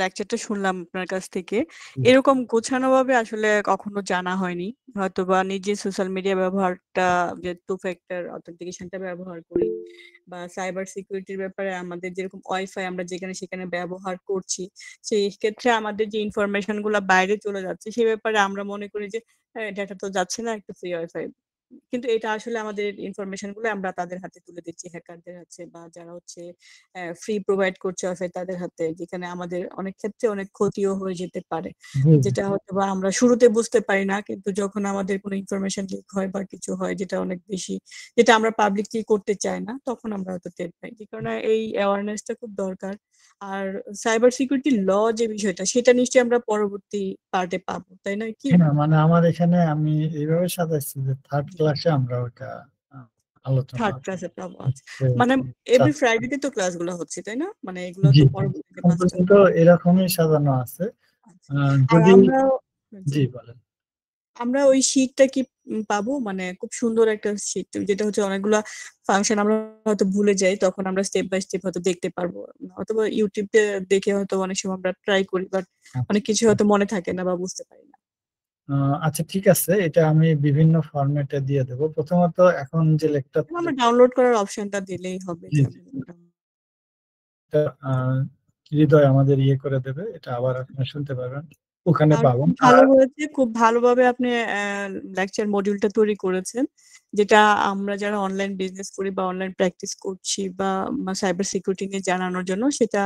লেকচারটা শুনলাম আপনার কাছ থেকে, এরকম গোছানোভাবে আসলে কখনো জানা হয়নি। হয়তোবা নিজে সোশ্যাল মিডিয়া ব্যবহারটা, যে টু ফ্যাক্টর অথেন্টিকেশনটা ব্যবহার করি, বা সাইবার সিকিউরিটির ব্যাপারে আমাদের যেরকম ওয়াইফাই আমরা যেখানে সেখানে ব্যবহার করছি, সেই ক্ষেত্রে আমাদের যে ইনফরমেশন গুলা বাইরে চলে যাচ্ছে, সে ব্যাপারে আমরা মনে করি যে ডেটা তো যাচ্ছে না, একটু ফ্রি ওয়াইফাই কিন্তু এটা আসলে আমাদের ইনফরমেশন গুলো আমরা তাদের হাতে তুলে দিচ্ছি, হ্যাকারদের হাতে বা যারা হচ্ছে ফ্রি প্রোভাইড করছে ওয়াইফাই তাদের হাতে, যেখানে আমাদের অনেক ক্ষেত্রে অনেক ক্ষতিও হয়ে যেতে পারে, যেটা হয়তো বা আমরা শুরুতে বুঝতে পারি না, কিন্তু যখন আমাদের কোনো ইনফরমেশন লিক হয় বা কিছু হয় যেটা অনেক বেশি, যেটা আমরা পাবলিকলি করতে চাই না, তখন আমরা হয়তো টের পাই। যে কারণে এই অ্যাওয়ারনেসটা খুব দরকার। আর সাইবার সিকিউরিটি ল যে বিষয়টা, সেটা নিশ্চয়ই আমরা পরবর্তী পার্টে পাবো, তাই নয় কি? হ্যাঁ, মানে আমার এখানে আমি এইভাবে সাজাইছি যে থার্ড ক্লাসে আমরা ওটা আলোচনা থার্ড হবে। ক্লাসে পাবো। আচ্ছা, মানে এভরি ফ্রাইডেতে তো ক্লাসগুলো হচ্ছে, তাই না? মানে এগুলো জি তো জি, পরবর্তীতে এখন পর্যন্ত এরকমই সাজানো আছে। আচ্ছা। আর যদি আমরা জি বলেন। আমরা ওই শীটটা কি পাবো? মানে খুব সুন্দর একটা শীট, যেটা হচ্ছে অনেকগুলা ফাংশন আমরা হয়তো ভুলে যাই, তখন আমরা স্টেপ বাই স্টেপ হয়তো দেখতে পারবো। অথবা ইউটিউবে দেখে হয়তো অনেক সময় আমরা ট্রাই করি, বাট অনেক কিছু হয়তো মনে থাকে না বা বুঝতে পারি না। আচ্ছা ঠিক আছে, এটা আমি বিভিন্ন ফরম্যাটে দিয়ে দেব। প্রথমত এখন যে লেকচার আমরা ডাউনলোড করার অপশনটা দিলেই হবে। জি, জি। হৃদয় আমাদের ইয়ে করে দেবে, এটা আবার আপনারা শুনতে পারবেন, ওখানে আর পাবেন। খুব ভালো হয়েছে, খুব ভালোভাবে আপনি লেকচার মডিউলটা তৈরি করেছেন, যেটা আমরা যারা অনলাইন বিজনেস করি বা অনলাইন প্র্যাকটিস করছি বা সাইবার সিকিউরিটি নিয়ে জানানোর জন্য, সেটা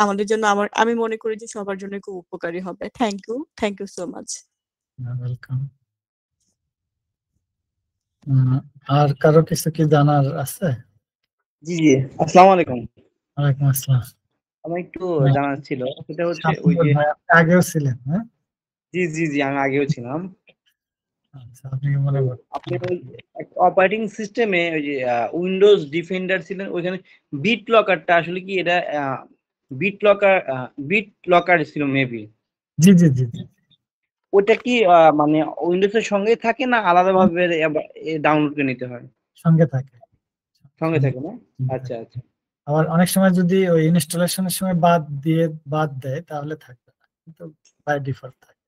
আমাদের জন্য আমি মনে করি যে সবার জন্য খুব উপকারী হবে। Thank you so much. Welcome. আর কারো কিছু কি জানার আছে? জি জি, আসসালামু আলাইকুম। ওয়ালাইকুম আসসালাম। আমার একটু জানার ছিল, সেটা হচ্ছে আপনি ওই যে বোধহয় আগেও ছিলেন, হ্যাঁ? জি জি জি, আমি আগেও ছিলাম। আচ্ছা, আপনি কি মনে করেন? আপনি ওই অপারেটিং সিস্টেমে ওই যে উইন্ডোজ ডিফেন্ডার ছিলেন, ওইখানে বিট লকারটা আসলে কি এটা বিট লকার ছিল মেবি। জি জি জি জি, ওটা কি মানে উইন্ডোজের সঙ্গে থাকে না আলাদাভাবে ডাউনলোড করে নিতে হয়? সঙ্গে থাকে। সঙ্গে থাকে না? সঙ্গে আচ্ছা থাকে। আচ্ছা আবার অনেক সময় যদি ওই ইনস্টলেশনের সময় বাদ দেয় তাহলে থাকবে না, কিন্তু বাই ডিফল্ট থাকে।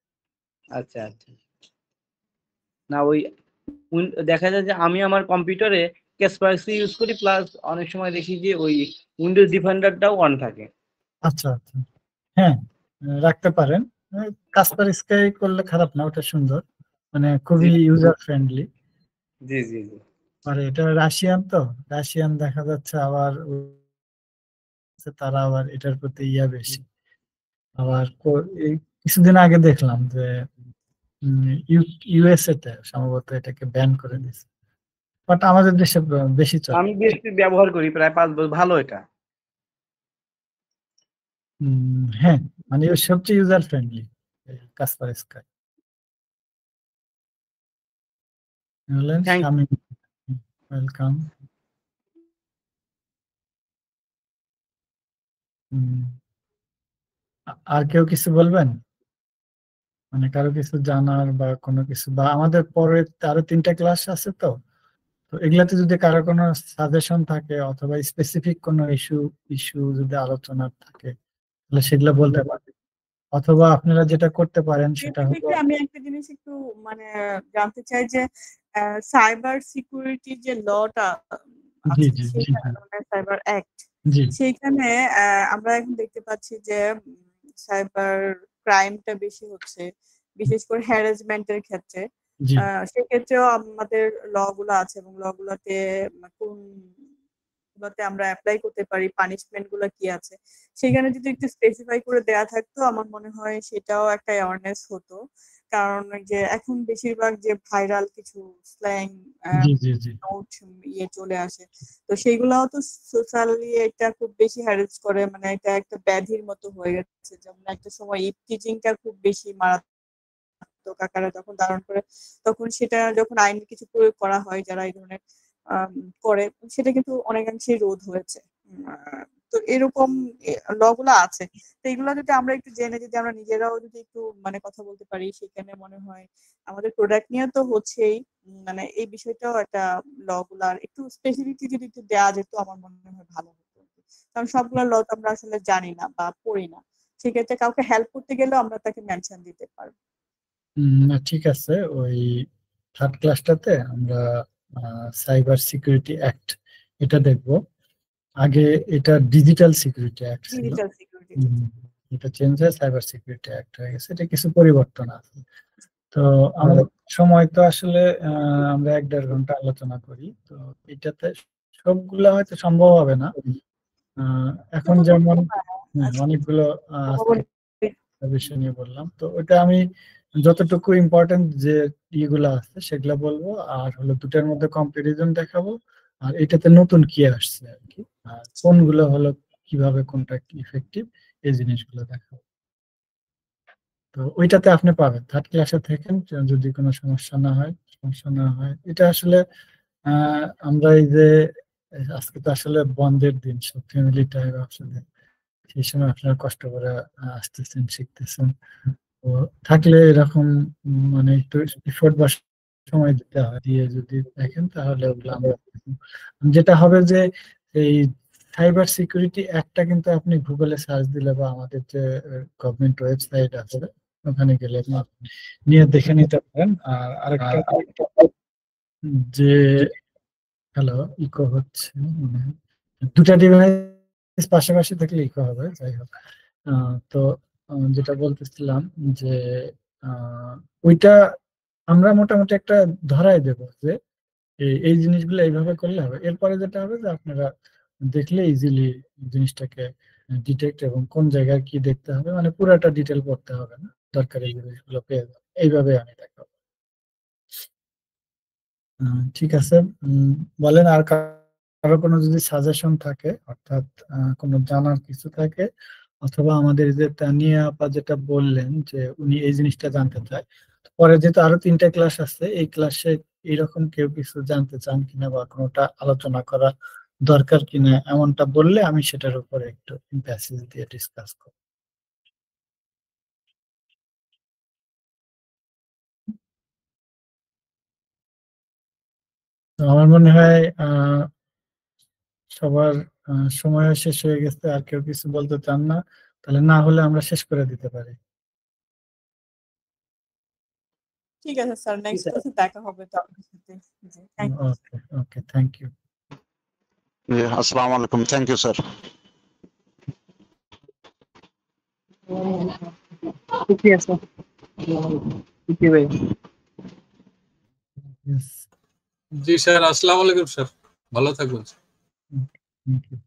আচ্ছা আচ্ছা। না ওই দেখা যায় যে আমি আমার কম্পিউটারে ক্যাসপারসি ইউজ করি, প্লাস অনেক সময় দেখি যে ওই উইন্ডোজ ডিফেন্ডারটাও অন থাকে। আচ্ছা আচ্ছা, হ্যাঁ, রাখতে পারেন। কাসপার স্কাই করলে খারাপ না, ওটা সুন্দর, মানে খুবই ইউজার ফ্রেন্ডলি। জি জি জি আর এটা রাশিয়ান, তো রাশিয়ান দেখা যাচ্ছে আবার তারা আবার এটার প্রতি ইয়া বেশি। আবার এই কিছুদিন আগে দেখলাম যে ইউএসএ তে সম্ভবত এটাকে ব্যান করে দিয়েছে, বাট আমাদের দেশে বেশি চলে। আমি বেশ ব্যবহার করি প্রায় 5 বছর, ভালো এটা। হ্যাঁ, মানে সবচেয়ে ইউজার ফ্রেন্ডলি কাসপার স্কাই। বললেন থ্যাংক স্বামী, ওয়েলকাম। আর কেউ কিছু বলবেন? মানে কারো কিছু জানার বা কোনো কিছু, বা আমাদের পরে আরো 3টা ক্লাস আছে, তো তো এগুলাতে যদি কারো কোনো সাজেশন থাকে অথবা স্পেসিফিক কোনো ইস্যু যদি আলোচনার থাকে তাহলে সেগুলো বলতে পারেন, অথবা আপনারা যেটা করতে পারেন সেটা হলো স্পেসিফিকলি আমি একটা জিনিস একটু মানে জানতে চাই যে সাইবার সিকিউরিটি যে লটা জি আছে, জি জি সেটা মানে সাইবার অ্যাক্ট, জি সেইখানে আমরা এখন দেখতে পাচ্ছি যে সাইবার ক্রাইমটা বেশি হচ্ছে, বিশেষ করে হ্যারাসমেন্টের ক্ষেত্রে। জি সেক্ষেত্রেও আমাদের ল গুলো আছে, এবং ল গুলাতে কোন গুলোতে আমরা অ্যাপ্লাই করতে পারি, পানিশমেন্ট গুলো কি আছে, সেখানে যদি একটু স্পেসিফাই করে দেয়া থাকতো আমার মনে হয় সেটাও একটা অ্যাওয়ারনেস হতো। কারণ ওই যে এখন বেশিরভাগ যে ভাইরাল কিছু স্ল্যাং জি জি জি নোট ইয়ে চলে আসে, তো সেইগুলাও তো সোশ্যালি এটা খুব বেশি হ্যারাস করে, মানে এটা একটা ব্যাধির মতো হয়ে গেছে। যেমন একটা সময় ইভটিজিংটা খুব বেশি মারাত্মক আকারে তখন ধারণ করে, তখন সেটা যখন আইনের কিছু প্রয়োগ করা হয় যারা এই ধরনের করে, সেটা কিন্তু অনেকাংশেই রোধ হয়েছে। তো এরকম ল গুলো আছে, তো এগুলো যদি আমরা একটু জেনে, যদি আমরা নিজেরাও যদি একটু মানে কথা বলতে পারি, সেখানে মনে হয় আমাদের প্রোডাক্ট নিয়ে তো হচ্ছেই, মানে এই বিষয়টাও একটা ল গুলার একটু স্পেসিফিকলি যদি একটু দেওয়া যেত আমার মনে হয় ভালো হতো। কারণ সবগুলো ল তো আমরা আসলে জানি না বা পড়ি না, সেক্ষেত্রে কাউকে হেল্প করতে গেলেও আমরা তাকে মেনশন দিতে পারবো। না ঠিক আছে, ওই থার্ড ক্লাসটাতে আমরা সাইবার সিকিউরিটি অ্যাক্ট এটা দেখব। আগে এটা ডিজিটাল সিকিউরিটি অ্যাক্ট ছিল, ডিজিটাল সিকিউরিটি। এটা চেঞ্জ হয়ে সাইবার সিকিউরিটি অ্যাক্ট হয়ে গেছে, এটা কিছু পরিবর্তন আছে। তো আমাদের সময় তো আসলে আমরা 1-1.5 ঘন্টা আলোচনা করি, তো এটাতে সবগুলা হয়তো সম্ভব হবে না। এখন যেমন অনেকগুলো বিষয় নিয়ে বললাম, তো ওটা আমি যতটুকু ইম্পর্টেন্ট যে ইগুলা আছে সেগুলা বলবো, আর হলো দুটার মধ্যে কম্পারিজন দেখাবো, আর এটাতে নতুন কি আসছে আর কি, আর কোনগুলো হলো কিভাবে কোনটা ইফেক্টিভ এই জিনিসগুলো দেখাবো। তো ওইটাতে আপনি পাবেন, থার্ড ক্লাসে থাকেন, যদি কোনো সমস্যা না হয়। এটা আসলে আমরা এই যে আজকে তো আসলে বন্ধের দিন, সব ফ্যামিলি টাইম আসলে সেই সময় আপনারা কষ্ট করে আসতেছেন, শিখতেছেন। তো থাকলে এরকম মানে একটু এফোর্ট বা সময় দিতে হয়, দিয়ে যদি দেখেন তাহলে ওগুলো আমরা যেটা হবে যে এই সাইবার সিকিউরিটি একটা কিন্তু আপনি গুগলে সার্চ দিলে বা আমাদের যে গভর্নমেন্ট ওয়েবসাইট আছে ওখানে গেলে নিয়ে দেখে নিতে পারেন। আর আরেকটা যে হ্যালো ইকো হচ্ছে মনে হয়, দুটা ডিভাইস পাশাপাশি থাকলে ইকো হবে, যাই হোক। তো যেটা বলতেছিলাম যে ওইটা আমরা মোটামুটি একটা ধরাই দেব যে এই জিনিসগুলো এইভাবে করলে হবে। এরপরে যেটা হবে যে আপনারা দেখলে ইজিলি জিনিসটাকে ডিটেক্ট এবং কোন জায়গায় কি দেখতে হবে, মানে পুরাটা ডিটেল পড়তে হবে না, দরকারি জিনিসগুলো পেয়ে যাবে। এইভাবে আমি দেখাবো। ঠিক আছে, বলেন আর কারো কোনো যদি সাজেশন থাকে, অর্থাৎ কোনো জানার কিছু থাকে, অথবা আমাদের যে তানিয়া আপা যেটা বললেন যে উনি এই জিনিসটা জানতে চায়, পরে যেহেতু আরো 3টা ক্লাস আছে, এই ক্লাসে এরকম কেউ কিছু জানতে চান কিনা বা কোনোটা আলোচনা করা দরকার কিনা এমনটা বললে আমি সেটার উপরে একটু এমফাসিস দিয়ে ডিসকাস করব। তো আমার মনে হয় সবার সময় শেষ হয়ে গেছে, আর কেউ কিছু বলতে চান না, তাহলে না হলে আমরা শেষ করে দিতে পারি। ঠিক আছে স্যার, নেক্সট ক্লাসে দেখা হবে তো আপনার সাথে। জি, thank you. Okay, thank you. আসসালামু আলাইকুম, থ্যাংক ইউ স্যার। ঠিক আছে, ঠিক ভাই। Yes, জি স্যার, আসসালামু আলাইকুম স্যার, ভালো থাকবেন। thank you.